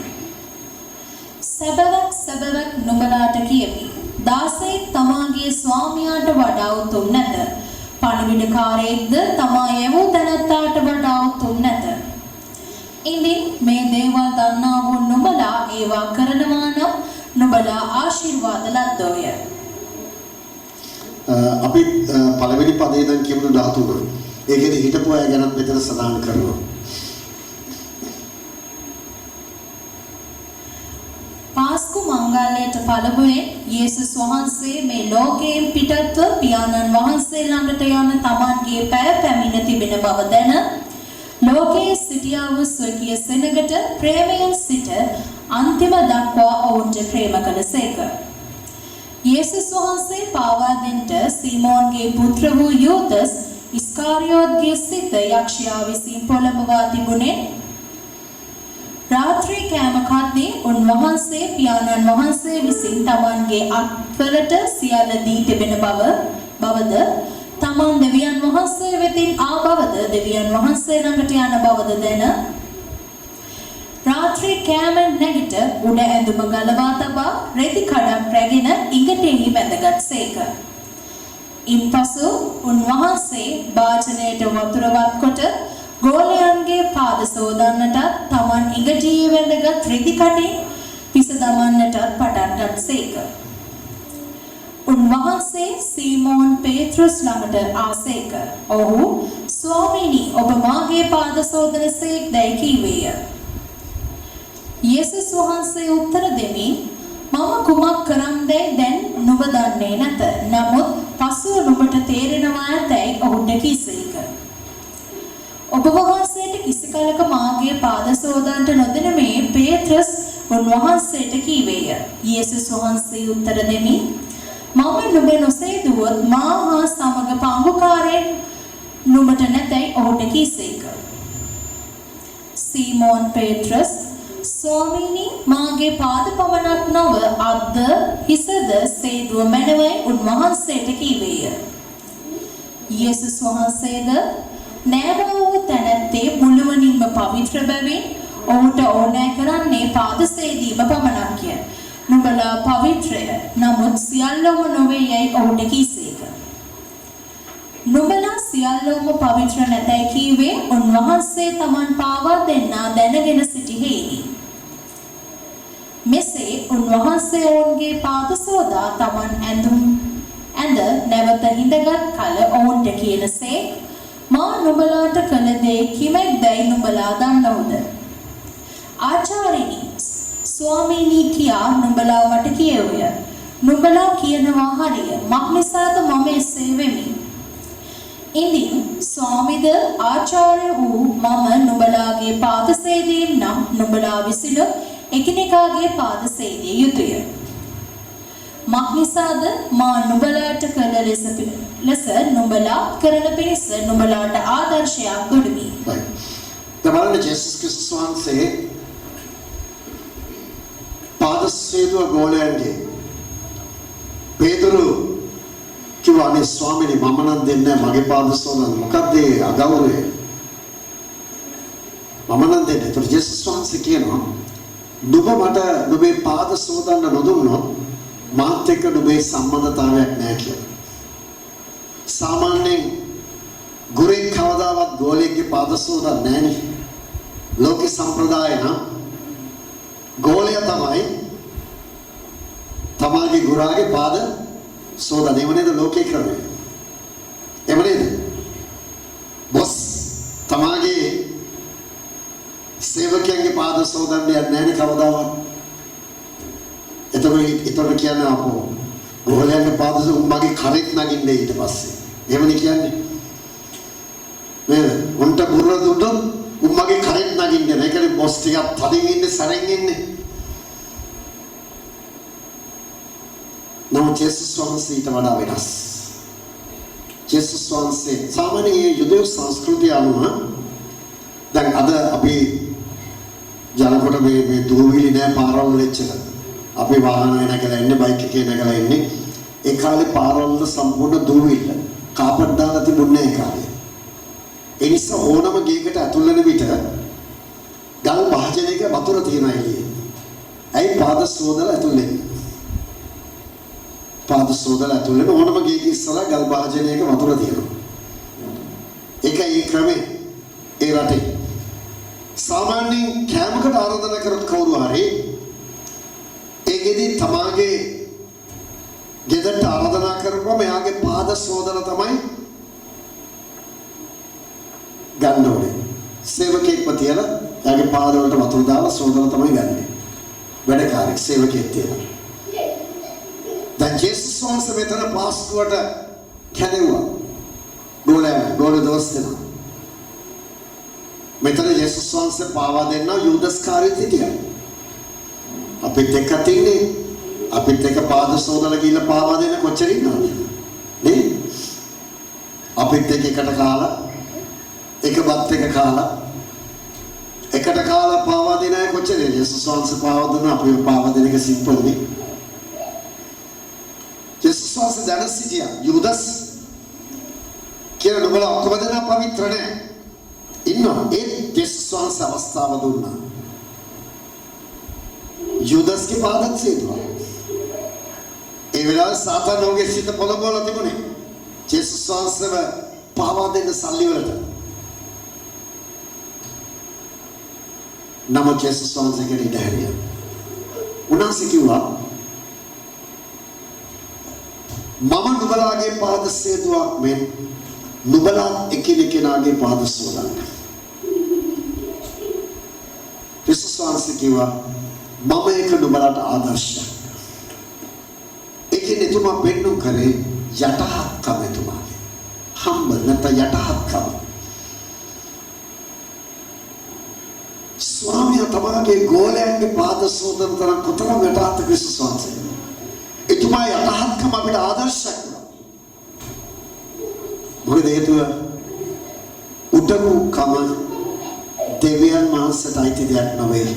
සැබෑවක් නුඹලාට කියමි. දාසයෙක් තමාගේ ස්වාමියාට වඩා උතුම් නැත. පණිවිඩකාරයෙක්ද තමා යැවූ තැනැත්තාට වඩා උතුම් නැත. ඉතින් මේ දේවල් දන්නා වූ නුඹලා ඒවා කරනවා නම් නුඹලා ආශිර්වාද ලද්දෝය. අපි පළවෙනි පදේ දැන් කියමු 13. ඒකෙදි හිටපු අය ගැන මෙතන සඳහන් කරනවා. පාස්කු මංගල්‍යයට පළමුවෙන් යේසුස් වහන්සේ මේ ලෝකයෙන් පිටත්ව පියාණන් වහන්සේ ළඟට යන තමන්ගේ පැය පැමිණ තිබෙන බව දැන ලෝකයේ සිටියා වූ ස්වකීය සෙනගට ප්‍රේමයෙන් සිට අන්තිම දක්වා ඔවුන්ට ප්‍රේම කළසේක. යේසුස් වහන්සේ පාවා දෙන්නට සීමෝන්ගේ පුත්‍ර වූ යූදස් ඉස්කාරියෝත්ගේ සිත යක්ෂයා විසින් පොළඹවා තිබුණේ රාත්‍රී කෑම කද්දී උන්වහන්සේ පියාණන් වහන්සේ විසින් තමන්ගේ අත්වලට සියල්ල දී තිබෙන බවද තමන් දෙවියන් වහන්සේ වෙතින් ආ බවද දෙවියන් වහන්සේ ළඟට යන බවද දැන රාත්‍රී කෑමෙන් නැගිට උඩ ඇඳුම ගලවා තබා රෙදි කඩක් රැගෙන ඉඟටෙහි බැඳගත්සේක. ඉන්පසු උන්වහන්සේ භාජනයට වතුරවත් කොට ගෝලයන්ගේ පාද සෝදන්නටත් තමන් ඉඟටියේ වැඳගත් රෙදි කඩින් පිස දමන්නටත් පටන් ගත්සේක. උන්වහන්සේ සීමෝන් පේත්‍රුස් ළඟට ආසේක. ඔහු ස්වාමීනි ඔබ මාගේ පාද සෝදනසේක් දැයි කීවේය. යේසුස් වහන්සේ උත්තර දෙමින් මම කුමක් කරම්දැයි දැන් නුඹ දන්නේ නැත. නමුත් පසුව නුඹට තේරෙනවා ඇතැයි ඔහුට කීසේක. ඔබ වහන්සේට කිසි කලක මාගේ පාද සෝදන්නට නොදෙන මේ පේත්‍රස් උන්වහන්සේට කීවේය. යේසුස් වහන්සේ උත්තර දෙමින් මම නුඹ නොසේදුවොත් මා හා සමග පංගුකාරයෙන් නුඹට නැතැයි ඔහුට කීසේක. සීමෝන් පේත්‍රස් ස්වාමීනි මාගේ පාද පමණක් නොව අද්ද හිසද සේදුව මැනවයි උන්වහන්සේට කීවේය. යේසුස් වහන්සේද නෑම වූ තැනැත්තේ මුළුමනින්ම පවිත්‍ර බැවින් ඔහුට ඕනෑ කරන්නේ පාද සේදීම පමණක්ය. නුඹලා පවිත්‍රය, නමුත් සියල්ලෝම නොවේ යැයි ඔහුට කීසේක. නුඹලා සියල්ලෝම පවිත්‍ර නැතැයි කීවේ උන්වහන්සේ තමන් පාවා දෙන්නා දැනගෙන සිටිහේනි. මෙසේ උන්වහන්සේ ඔවුන්ගේ පාද සෝදා තමන් ඇඳ නැවත හිඳගත් කල ඔවුන්ට කියනසේ මා නුඹලාට කළ දේ කිමෙක්දැයි නුඹලා දන්නවද? ආචාර්යනි, ස්වාමීනි කියා නුඹලා මට කියවුය. නුඹලා කියනවා හරිය. මක්නිසාද මම එසේ වෙමි. ඉදින් ස්වාමිද ආචාර්ය වූ මම නුඹලාගේ පාද සේදීම් නම් නුඹලා විසින එකිනෙකාගේ පාද සේදිය යුතුය. මක්නිසාද මා නුඹලාට කළ ලෙස නුඹලා කරන පිණිස නුඹලාට ආදර්ශයක් දුනිමි. තමන්න ජේසුස් ක්‍රිස්තුස් වහන්සේ පාද සේදුව ගෝලයන්ගේ පේතුරු කිව්වා අනේ ස්වාමීනි මම නම් දෙන්නේ මගේ පාද සෝදන්න. මොකක්ද ඒ අගෞරවය? මම නම් දෙන්නේ. ඒතර ජේසුස් වහන්සේ කියනවා නුඹ මට නුඹේ පාද සෝදන්න නොදුන්නොත් මාත් එක්ක නුඹේ සම්බන්ධතාවයක් නැහැ කියලා. සාමාන්‍යයෙන් ගුරුෙක් කවදාවත් ගෝලයෙක්ගේ පාද සෝදන්නේ නැහනේ. ලෝක සම්ප්‍රදාය නම් ගෝලයා තමයි තමාගේ ගුරාගේ පාද සෝදන්නේ. එව නේද ලෝකේ ක්‍රමය? එව නේද? බොස් තමාගේ සේවකයන්ගේ පාද සෝදන්නේ නැහැ කවදාවත්. එතකොට කියන්නේ අපෝ ගෝලයාගේ පාද උඹගේ කරෙත් නගින්නේ ඊට පස්සේ. එහෙමනේ කියන්නේ. නේද? උන්ට බුර දුන්නොත් උඹගේ කරෙත් නගින්නේ නැහැ. ඒකනේ බොස් ටිකක් තදින් ඉන්නේ සැරෙන් ඉන්නේ. නමුත් ජේසුස් වහන්සේ ඊට වඩා වෙනස්. ජේසුස් වහන්සේ සාමාන්‍ය යුදෙව් සංස්කෘතිය අනුව දැන් අද අපි යනකොට මේ දුරවිලි නෑ පාරවල් එච්චර. අපි වාහන නැගලා ඉන්නේ, බයික් එකේ නැගලා ඉන්නේ. ඒ කාලේ පාරවල් සම්පූර්ණ දුරවිල්ල. කාපට් දාලා තිබුණේ ඒ කාලේ. ඒ නිසා ඕනම ගේකට ඇතුල් වෙන විට ගල් භාජනයක වතුර තියෙනවා එළියේ. ඇයි පාද සෝදලා ඇතුල් වෙන්නේ? පාද සෝදලා ඇතුල් වෙන ඕනම ගේක ඉස්සරහා ගල් භාජනයක වතුර තියෙනවා. ඒකයි ඒ ක්‍රමේ ඒ රටේ. සාමාන්‍යයෙන් කැමකට ආරාධනා කරත් කවුරු හරි ඒකෙදි තමාගේ ගෙදරට ආරාධනා කරපුවම එයාගේ පාද සෝදලා තමයි ගන්න ඕනේ. සේවකෙක්ව තියලා එයාගේ පාද වලට වතුර දාලා සෝදලා තමයි ගන්නෙ. වැඩකාරයෙක් සේවකයෙක් තියලා. දැන් ජේසුස් වහන්සේ මෙතන පාස්කුවට කැදෙව්වා. ගෝල දවස් දෙනා. මෙතන ජේසුස් වහන්සේ පාවා දෙන්න යූදස් කාර්යය හිටියා. අපිත් එක්ක තින්නේ අපිත් එක්ක පාද සෝදලා ගිහිල්ලා පාවා දෙන්න කොච්චර ඉන්නවද? නේ? අපිත් එක්ක එකට කාලා එක බත් එක කාලා එකට කාලා පාවා දෙන අය කොච්චර ජේසුස් වහන්සේ පාවා දුන්නා අපි පාවා දෙන එක සිම්පල් නේ. ජේසුස් වහන්සේ දැන සිටියා යූදස් කියලා නුඹලා ඔක්කොම දෙනා පවිත්‍ර නැහැ. ඉන්නවා ඒ ජේසුස් වහන්සේ අවස්ථාව දුන්නා. යූදස්ගේ පාදත් සේදුවා. ඒ වෙලාවේ සාතන් ඔහුගේ සිත පොළඹවලා තිබුණේ. ජේසුස් වහන්සේව පාවා දෙන්න සල්ලි වලට. නම ජේසුස් වහන්සේ කෙරෙහි දැහැරියා. උන්වහන්සේ කිව්වා මම නුඹලාගේ පාද සේදුවා මෙන් නුඹලා එකිනෙකාගේ පාද සෝදන්න. ජේසුස් වහන්සේ කිව්වා මම එක නුඹලාට ආදර්ශයක්. ඒකෙන් එතුමා පෙන්නු කරේ යටහත්කම එතුමාගේ. හම්බ නැත්නම් යටහත්කම. ස්වාමියා තමගේ ගෝලයන්ගේ පාද සෝදන තරම් කොතරම් යටහත් ක්‍රිස්තුස් වහන්සේ. එතුමා යටහත්කම අපිට ආදර්ශයක් වුණා. මොකද හේතුව උඩඟුකම දෙවියන් වහන්සේට අයිති දෙයක් නෙවෙයි.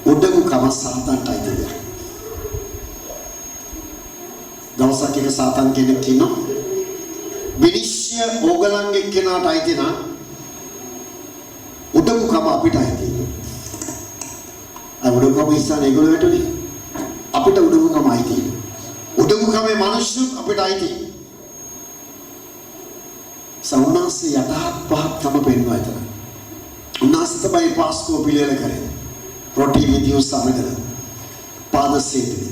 උඩඟුකම සාතන්ට අයිති දෙයක්. දවසක් එක සාතන් කෙනෙක් ඉන්නවා. විනිශ්චය ඕගලන්ගේ කෙනාට අයිති නම් උඩුකම අපිට අයිති. උඩුකම ඉස්සන් ඒගොල්ලෝ වැටුනේ. අපිට උඩුකම අයිති. උඩුකමේ මිනිස්සු අපිට අයිති. සවුනාසේ යටහත් පහත්කම පෙන්වනවා එතන. උන්වහන්සේ තමයි පාස්කෝ පිළිවෙල කරේ. රොටි විදියු සමගද පාද සේදේ.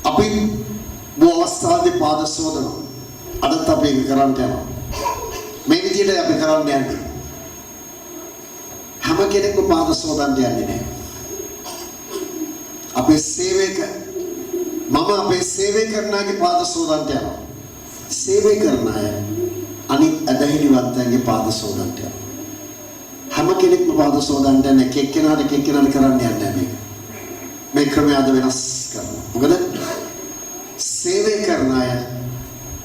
අපි බොහෝ අවස්ථාවේදී පාද සෝදනවා. අදත් අපි ඒක කරන්න යනවා. මේ විදිහට අපි කරන්න යන්නේ. හැම කෙනෙක්ම පාද සෝදන්න යන්නේ නැහැ. අපේ සේවක මම අපේ සේවය කරන අයගේ පාද සෝදන්න යනවා. සේවය කරන අය අනිත් අදහිලිවන්තයන්ගේ පාද සෝදන්න යනවා. හැම කෙනෙක්ම පාද සෝදන්න යන එක එක්කෙනාට කරන්න යන්නේ මේක. මේ ක්‍රමය අද වෙනස් කරනවා. මොකද සේවය කරන අය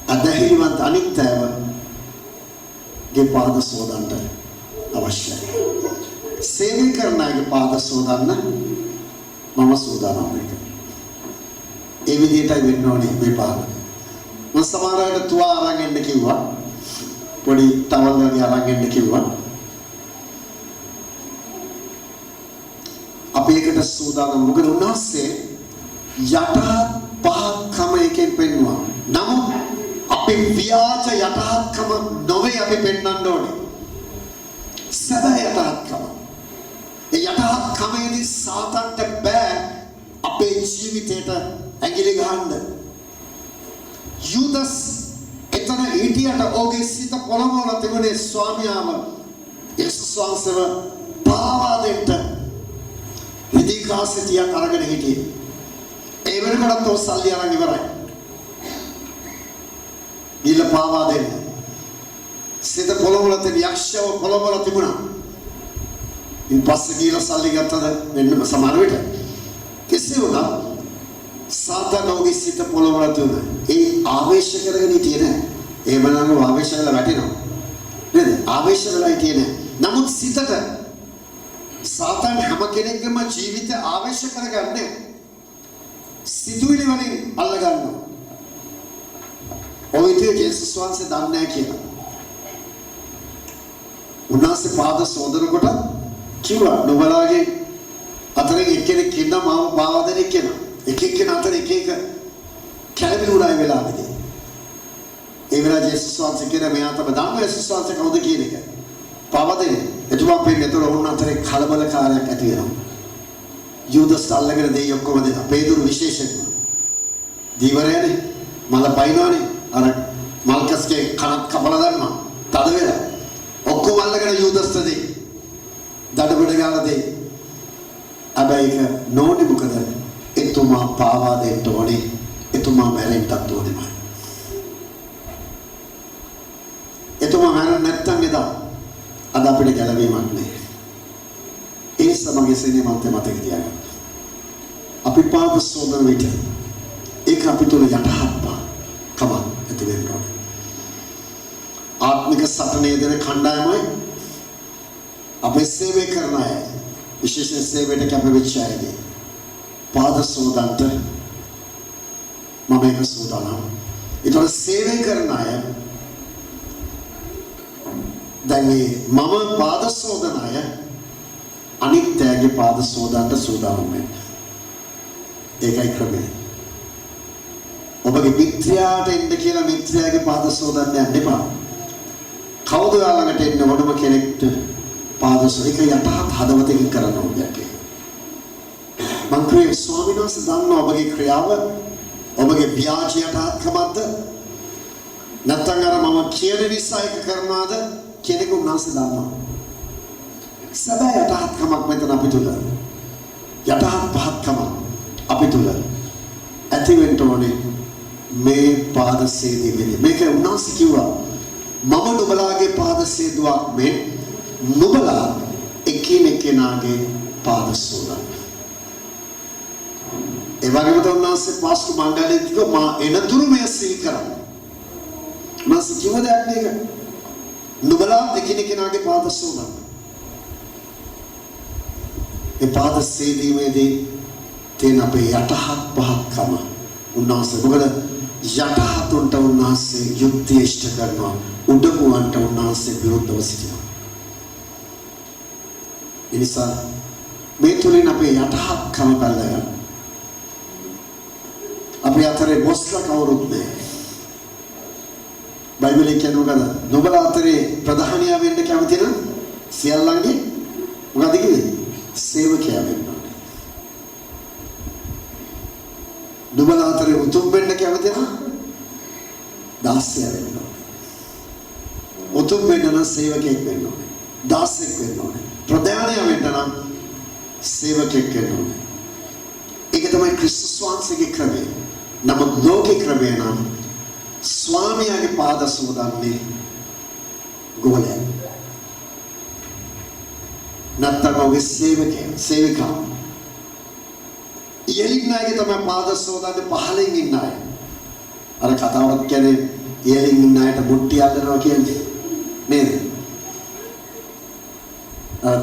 අදහිලිවන්ත අනිත් අයගේ පාද සෝදන්න අවශ්‍යයි. සේවය කරන අයගේ පාද සෝදන්න මම සූදානම් වෙන්න. ඒ විදිහටයි වෙන්න ඕනේ මේ පාද. මම සමහර අයට තුවා අරන් එන්න කිව්වා. පොඩි ටවල් වගේ අරන් එන්න කිව්වා. අපි ඒකට සූදානම්. මොකද උන්වහන්සේ යටහත් පහක්කම එකෙන් පෙන්වුවා. නමුත් අපි ව්‍යාජ යටහත්කම නොවේ අපි පෙන්වන්න ඕනේ. සැබෑ යටහත්කම. ඒ යටහත්කමේදී සාතන්ට බෑ අපේ ජීවිතේට ඇඟිලි ගහන්න. යුදස් එතන හිටියට ඔහුගේ සිත පොළඹවලා තිබුණේ ස්වාමියාව යේසුස් වහන්සේව පාවා දෙන්න. විදී කාසිතියක් අරගෙන හිටියේ. ඒ වෙනකොටත් ඔය සල්ලි අරන් ඉවරයි. ගිල පාවා දෙන්න. සිත පොළඹවලා තිබි යක්ෂව පොළඹවලා තිබුණා. ඉන් පස්සේ ගිල සල්ලි ගත්තද වෙන්න සමහර විට. කෙසේ වුණත් සාතන් ඔහුගේ සිත පොළඹවලා තිබුණා. ඒ ආවේශ කරගෙන හිටියේ නෑ. ඒ බලන්න ආවේශ වෙලා වැටෙනවා. නේද? ආවේශ වෙලා හිටියේ නෑ. නමුත් සිතට සාතන් හැම කෙනෙක්ගේම ජීවිත ආවේශ කරගන්නේ සිතුවිලි වලින් අල්ල ගන්නවා. ඔය විදිහට යේසුස් වහන්සේ දන්නේ නැහැ කියලා. උන්වහන්සේ පාද සෝදනකොට කිව්වා නුඹලාගේ අතරින් එක්කෙනෙක් ඉන්න මම පාවා දෙන්න කියලා. එක එක්කෙනා අතර එක කැළඹිලුණා වෙලාවේදී. ඒ වෙලාවේ යේසුස් වහන්සේ කියන මෙයා තමයි දන්න යේසුස් වහන්සේ කවුද කියන එක. පාවා දෙන්නේ. එතුමා පෙන්නේ ඒතර වුණ අතරේ කලබලකාරයක් ඇති වෙනවා. යූදස් අල්ලගෙන දෙයි ඔක්කොම දෙනවා. පේදුරු විශේෂයෙන්ම. දීවරයනේ මල පයින්නවනේ. අර මල්කස්ගේ කනත් කපලා දැම්මා. තද වෙලා. ඔක්කොම අල්ලගෙන යූදස්ට දෙයි. දඩබඩ ගාලා දෙයි. හැබැයි ඒක නෝනේ මොකද? එතුමා පාවා දෙන්න ඕනේ. එතුමා මැරෙන්නත් ඕනේ. එතුමා මැරෙන්නේ නැත්තම් එදා අද අපිට ගැලවීමක් නැහැ. ඒ සමග සෙනෙහ මතක තියාගන්න. අපි පාප සෝදන විට ඒක අපිට තුල යටහත්පා කම ඇති වෙන්න ඕනේ. ආත්මික සටනේ දෙන කණ්ඩායමයි අපේ සේවය කරන අය විශේෂ සේවයට කැපවෙච්ච අයගේ පාද සෝදන්ට මම ඒක සූදානම්. ඒතර සේවය කරන අය දැන් මම පාද සෝදන අය අනිත්‍යගේ පාද සෝදන්ට සූදානම් වෙන්න. ඒකයි ක්‍රමය. ඔබගේ මිත්‍යාට එන්න කියලා මිත්‍යාගේ පාද සෝදන්න යන්න එපා. කවුද ළඟට එන්න ඕනම කෙනෙක්ට පාද සෝදක යටහත් හදවතකින් කරන්න ඕනේ. මං ක්‍රියා ස්වාමීන් වහන්සේ දන්නවා ඔබගේ ක්‍රියාව ඔබගේ ව්‍යාජ යටහත්කමක්ද නැත්නම් අර මම කියන නිසා එක කරනවාද කෙනෙකු උන්වහන්සේ දන්නවා. සදා යටහත්කමක් මෙතන අපි තුල යටහත් පහත්කම අපි තුල ඇති වෙන්න ඕනේ. මේ පාද සේදීමේදී මේක උන්වහන්සේ කිව්වා මම නුඹලාගේ පාද සේදුවක් මේ නුඹලා එකිනෙකනාගේ පාද සෝදන්න. ඒ වගේම උන්වහන්සේ පාස්කු මංගලයේදී කිව්වා මා එනතුරු මේ සිහි කරන්න. උන්වහන්සේ කිව්ව දෙයක් නේද? නුඹලා එකිනෙකනාගේ පාද සෝදන්න. ඒ පාද සේදීමේදී තියෙන අපේ යටහත් පහත්කම උන්වහන්සේ මොකද යටහතුන්ට උන්වහන්සේ යුද්ධය ඉෂ්ට කරනවා. උඩඟුවන්ට උන්වහන්සේ විරුද්ධව සිටිනවා. ඒ නිසා මේ තුලින් අපේ යටහත්කම බලලා අපේ අතරේ මොස්ලා කවුරුත් නැහැ. බයිබලයේ කියනවා නුඹලා අතරේ ප්‍රධානියා වෙන්න කැමති නම් සියල්ලන්ගේ මොකද කිව්වේ? සේවකයා වෙන්න ඕනේ. නුඹලා අතරේ උතුම් වෙන්න කැමති නම් දාසයා වෙන්න ඕනේ. උතුම් වෙන්න නම් සේවකයෙක් වෙන්න ඕනේ. දාසෙක් වෙන්න ඕනේ. ප්‍රධානියා වෙන්න නම් සේවකයෙක් වෙන්න ඕනේ. ඒක තමයි ක්‍රිස්තුස් වහන්සේගේ ක්‍රමය. නමුත් ලෝකේ ක්‍රමය නම් ස්වාමියාගේ පාද සෝදන්නේ ගෝලයා. නැත්තම් ඔහුගේ සේවිකා. ඉහළින් අයගේ තමයි පාද සෝදන්නේ පහළින් ඉන්න අය. අර කතාවක් කියන්නේ ඉහළින් ඉන්න අයට මුට්ටි අල්ලනවා කියන්නේ නේද?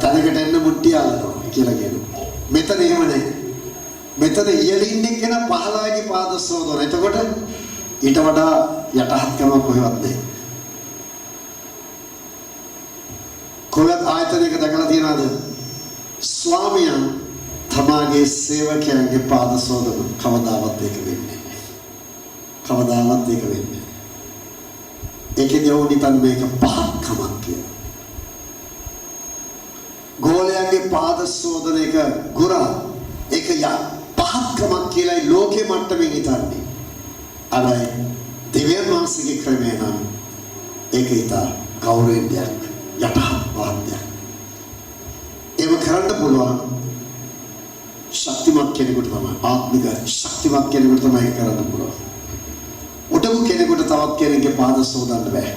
තනකට එන්න මුට්ටි අල්ලනවා කියලා කියනවා. මෙතන එහෙම නැහැ. මෙතන ඉහළින් ඉන්න පහළගේ පාද සෝදන. එතකොට ඊට වඩා යටහත්කමක් කොහෙවත් නැහැ. කොහෙත් ආයතනයක දැකලා තියනවාද? ස්වාමියා තමාගේ සේවකයන්ගේ පාද සෝදන. කවදාවත් ඒක වෙන්නේ නැහැ. කවදාවත් ඒක වෙන්නේ නැහැ. ඒකේදී ඕනිතන් මේක පහක්කමක් කියලා. ගෝලයන්ගේ පාද සෝදන එක ගුරා ඒක පහක්කමක් කියලායි ලෝකෙ මට්ටමින් හිතන්නේ. අරයි දෙවියන් වහන්සේගේ ක්‍රමය නම් ඒක ඉතා ගෞරවයෙන් දෙයක් යටහත් වාද්‍යයක්. ඒව කරන්න පුළුවන් ශක්තිමත් කෙනෙකුට තමයි, ආත්මික ශක්තිමත් කෙනෙකුට තමයි ඒක කරන්න පුළුවන්. උඩඟු කෙනෙකුට තවත් කෙනෙක්ගේ පාද සෝදන්න බෑ.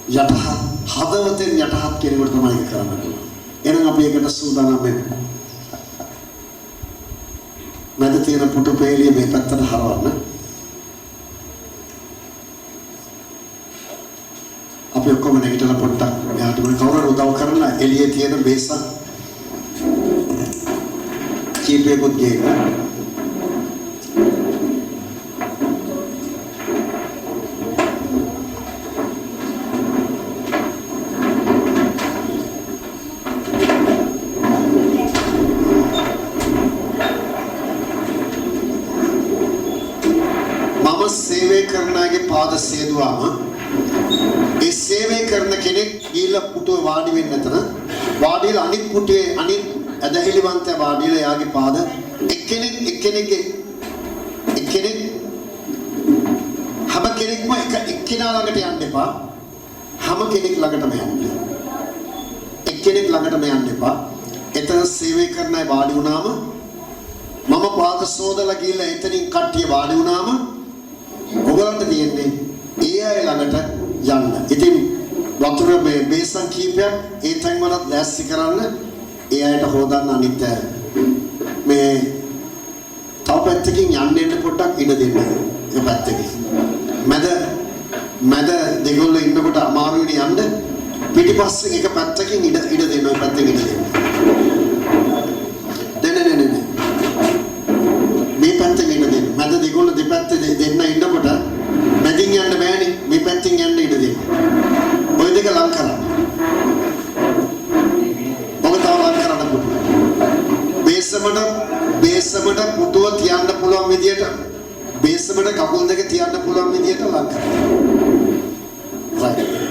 යටහත් හදවතෙන් යටහත් කෙනෙකුට තමයි ඒක කරන්න පුළුවන්. එහෙනම් අපි ඒකට සූදානම් වෙමු. මැද තියෙන පුටු පෙළිය මේ පැත්තට හරවන්න. අපි ඔක්කොම නැගිටලා පොඩ්ඩක් මෙහාට මොන කවුරු උදව් කරන්න එළියේ තියෙන බේසක් කීපයකට ගේන්න. සේවය කරනාගේ පාද සේදුවාම ඒ සේවය කරන කෙනෙක් ගිහිල්ලා පුටුවේ වාඩි වෙන්න නැතන වාඩිලා අනිත් පුටුවේ අනිත් ඇදහිලිවන්තයා වාඩිලා යාගේ පාද එක්කෙනෙක් හැම කෙනෙක්ම එක්කිනා ළඟට යන්න එපා. හැම කෙනෙක් ළඟටම යන්න. එක්කෙනෙක් ළඟටම යන්න එපා. එතන සේවය කරන අය වාඩි වුණාම මම පාද සෝදලා ගිහිල්ලා එතනින් කට්ටිය වාඩි වුණාම ඔයගලන්ට තියෙන්නේ ඒ අය ළඟට යන්න. ඉතින් වතුර මේ බේසන් කීපයක් ඒ තැන් වලත් දැස්සි කරන්න ඒ අයට හොදන්න අනිත් මේ තව පැත්තකින් යන්න එන්න පොඩ්ඩක් ඉඩ දෙන්න. ඒ පැත්තකින්. මැද දෙගොල්ලෝ ඉන්නකොට අමාරු වෙන යන්න පිටිපස්සෙන් එක පැත්තකින් ඉඩ දෙන්න. ඔය පැත්තකින් ඉඩ දෙන්න. නේ. මේ පැත්තෙන් ඉන්න දෙන්න. මැද දෙගොල්ලෝ දෙපැත්තේ දෙන්න ඉන්නකොට මැදින් යන්න බෑනේ. මේ පැත්තෙන් යන්න ඉඩ දෙන්න. ඔය දෙක ලං කරන්න. ඔබ තව ලං කරන්න පුළුවන්. බේසමට පුටුව තියන්න පුළුවන් විදියට බේසමට කකුල් දෙක තියන්න පුළුවන් විදියට ලං කරන්න. right.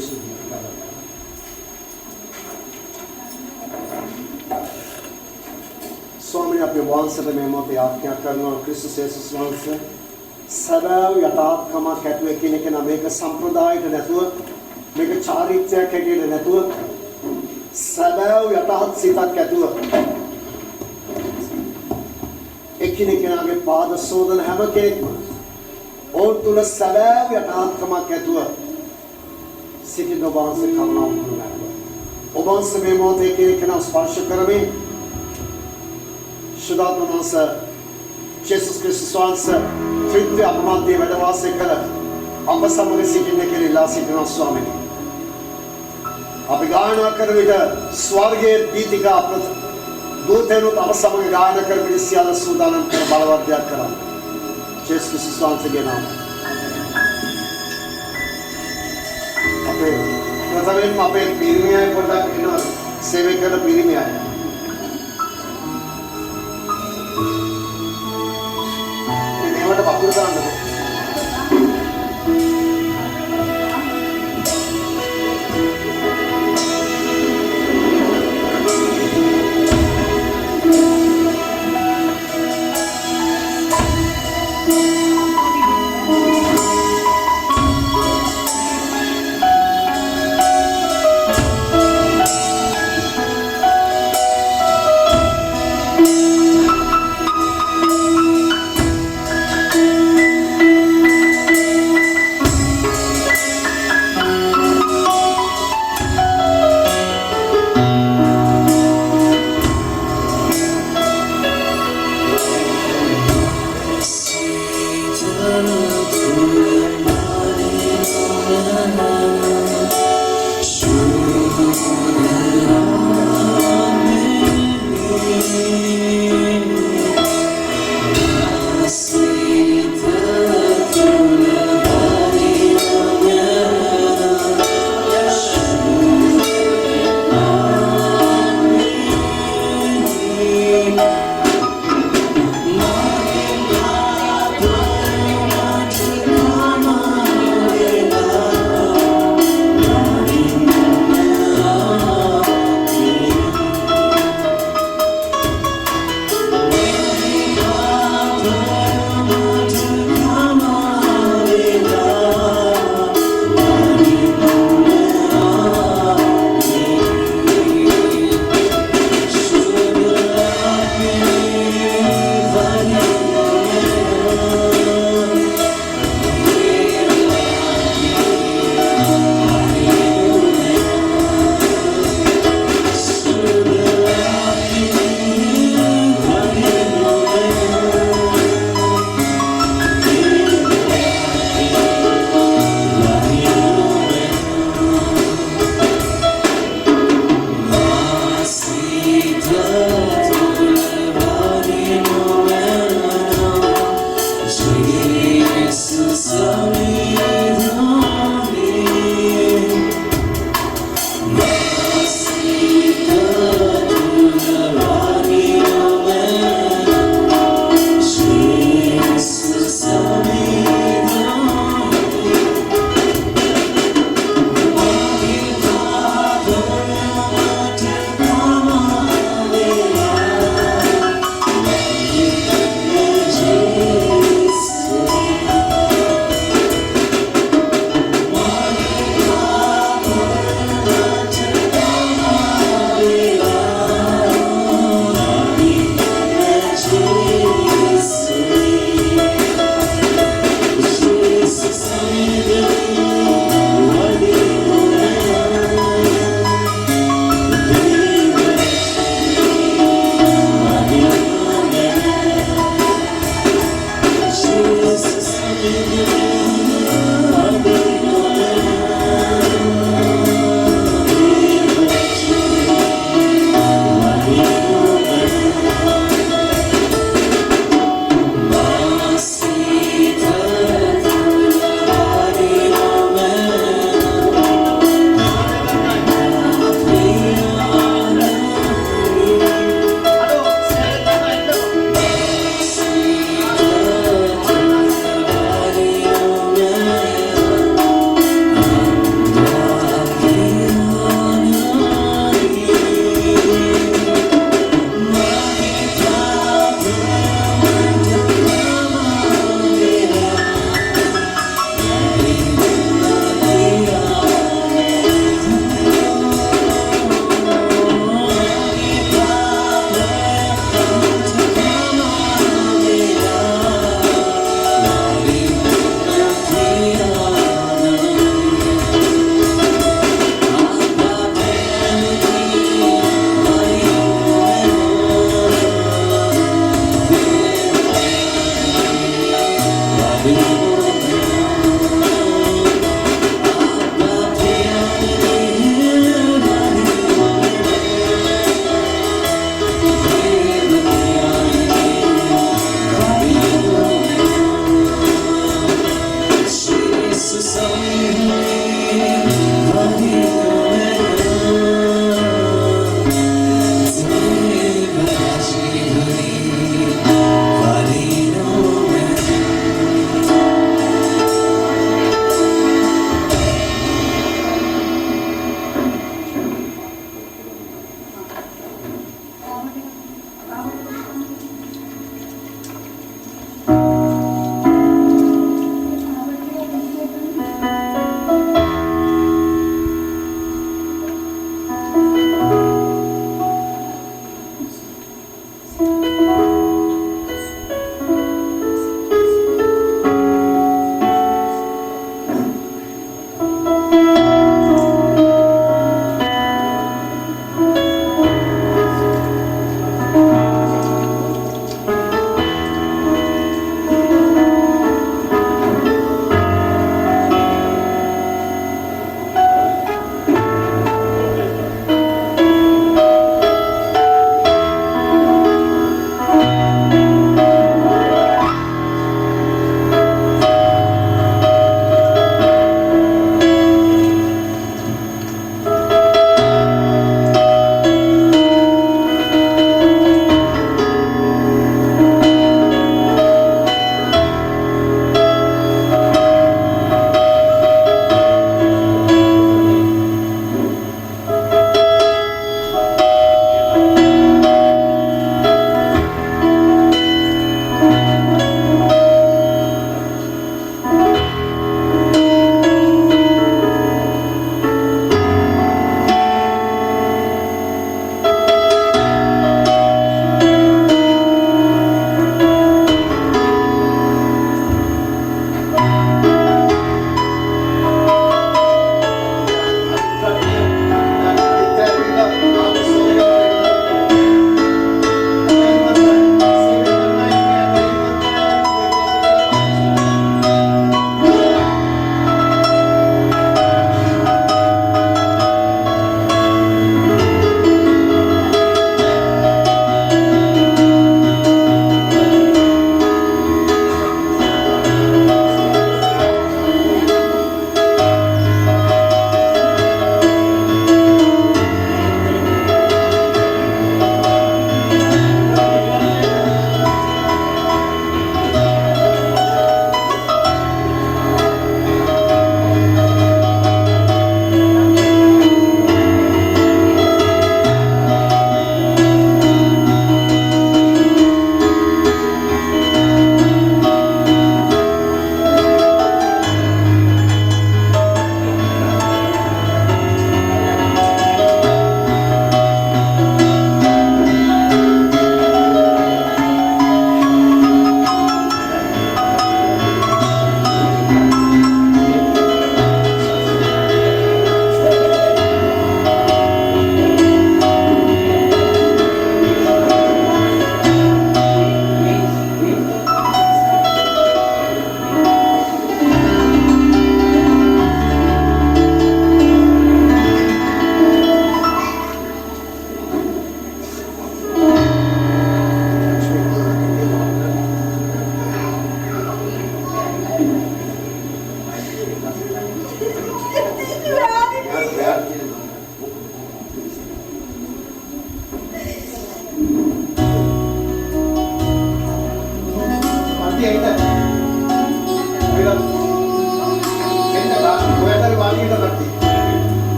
සුවිශේෂ දීපිකාවක්. ස්වාමීන් අපේ වහන්සේට මේ මොහොතේ ආඥා කරනවා ක්‍රිස්තුස් යේසුස් වහන්සේ සදාව යථාර්ථකමක් ඇතුළේ කියන එක මේක සම්ප්‍රදායට නැතුව මේක චාරිත්‍රයක් හැටියට නැතුව සදාව යථාර්ථ සිතක් ඇතුව එකිනෙකාගේ පාද සෝදන හැම කෙනෙක්ම ඕන් තුල සදාව යථාර්ථකමක් ඇතුව සිටින ඔබ වහන්සේ කරුණාව කරනවා. ඔබ වහන්සේ මේ මොහොතේ කෙනෙක්ව ස්පර්ශ කරමින් शुद्धात्मांस यीशु क्रिस्टुस वහන්සේ ත්‍රිත්ව අපමණ්‍ය වැඩ වාසය කළ අප සමග සිටින්න කියලා ඉල්ලා සිටිනවා ස්වාමීනි. අපි ගායනා කරන විට ස්වර්ගයේ දීතිකා දූතයන්ට අප සමග ගායනා කර පිළිස් සියල්ල සූදානම් කර බලවත්යක් කරන්න. යේසු ක්‍රිස්තුස් වහන්සේගේ නාමයෙන්. අපේ ප්‍රථමයෙන්ම අපේ පිරිමියයි පොඩ්ඩක් එනවා සේවය කරන පිරිමියයි. මේවට වතුර දාන්නකො.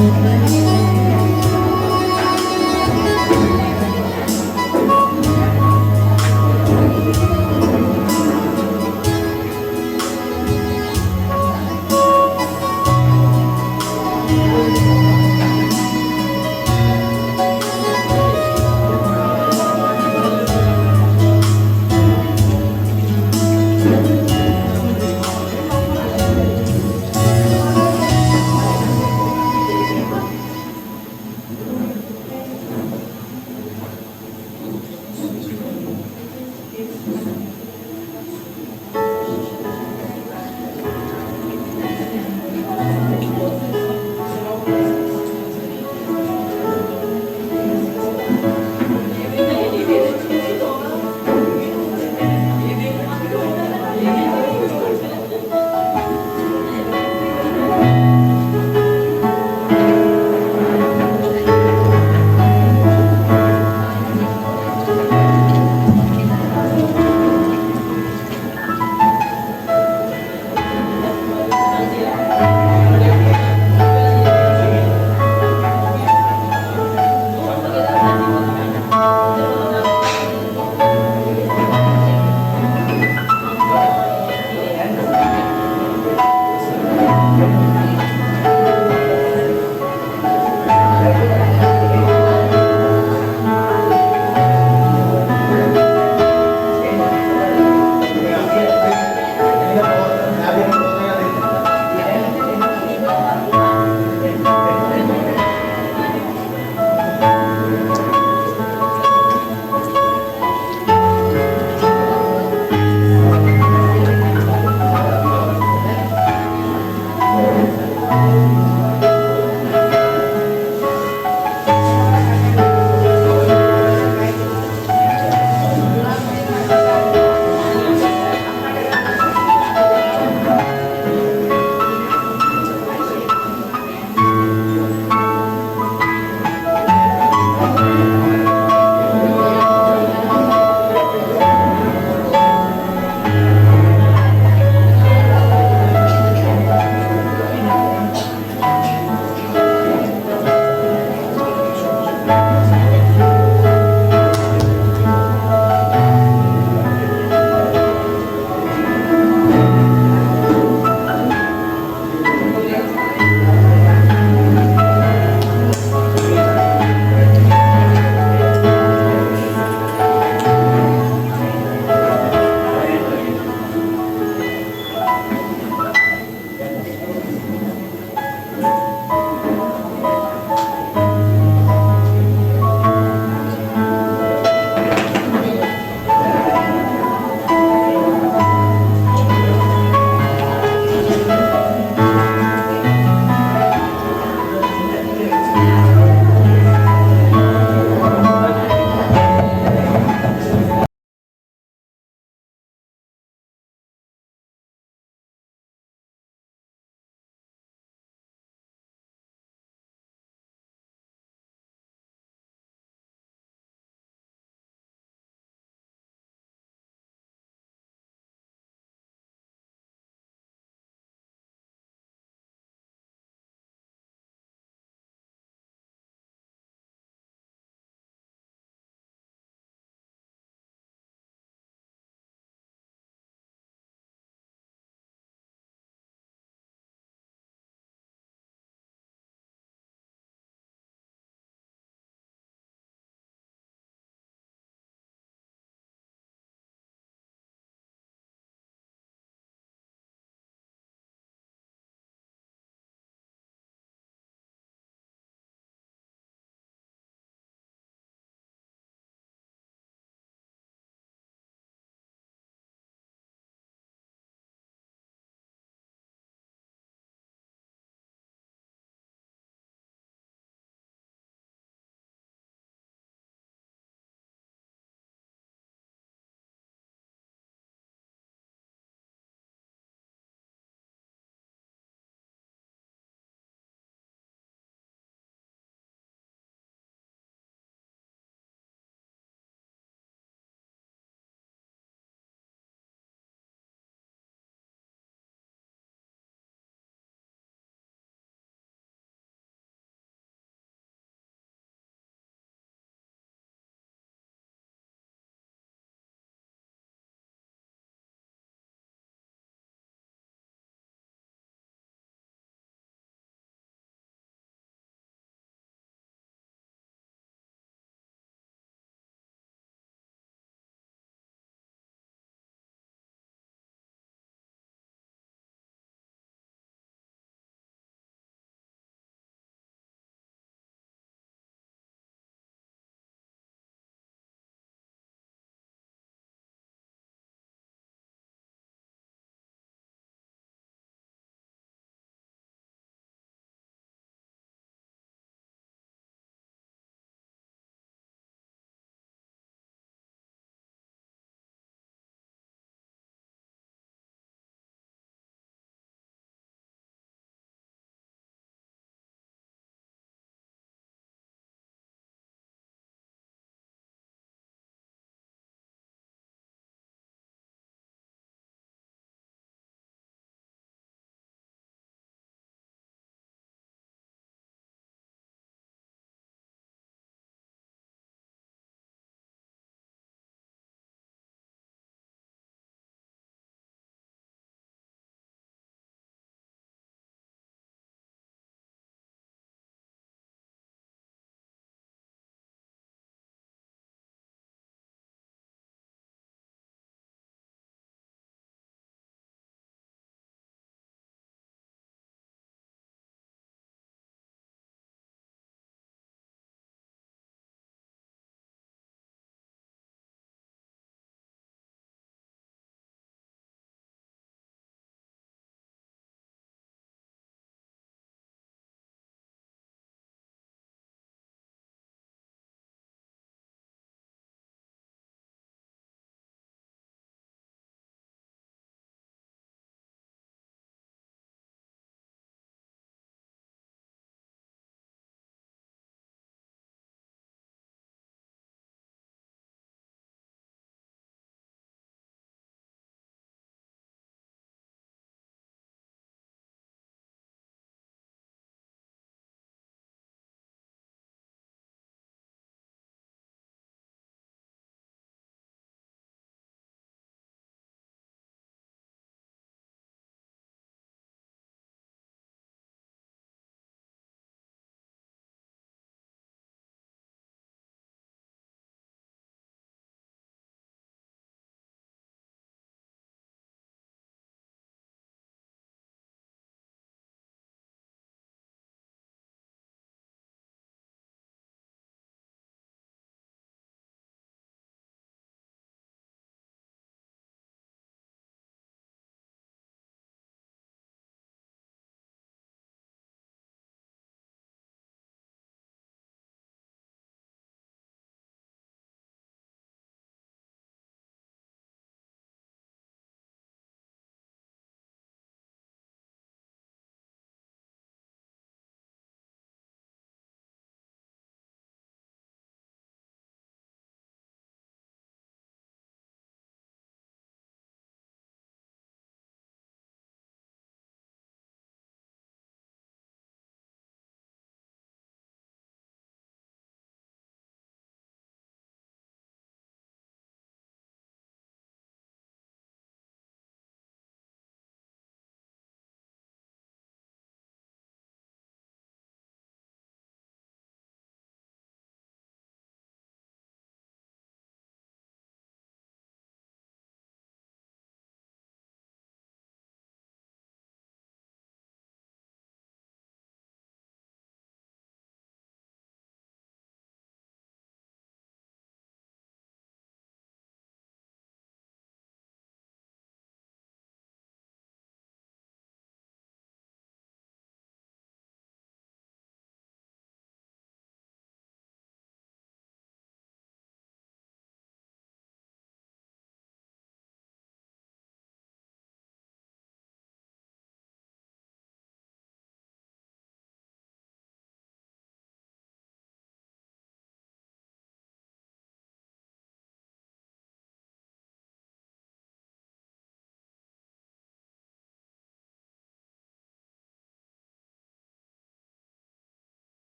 Amen.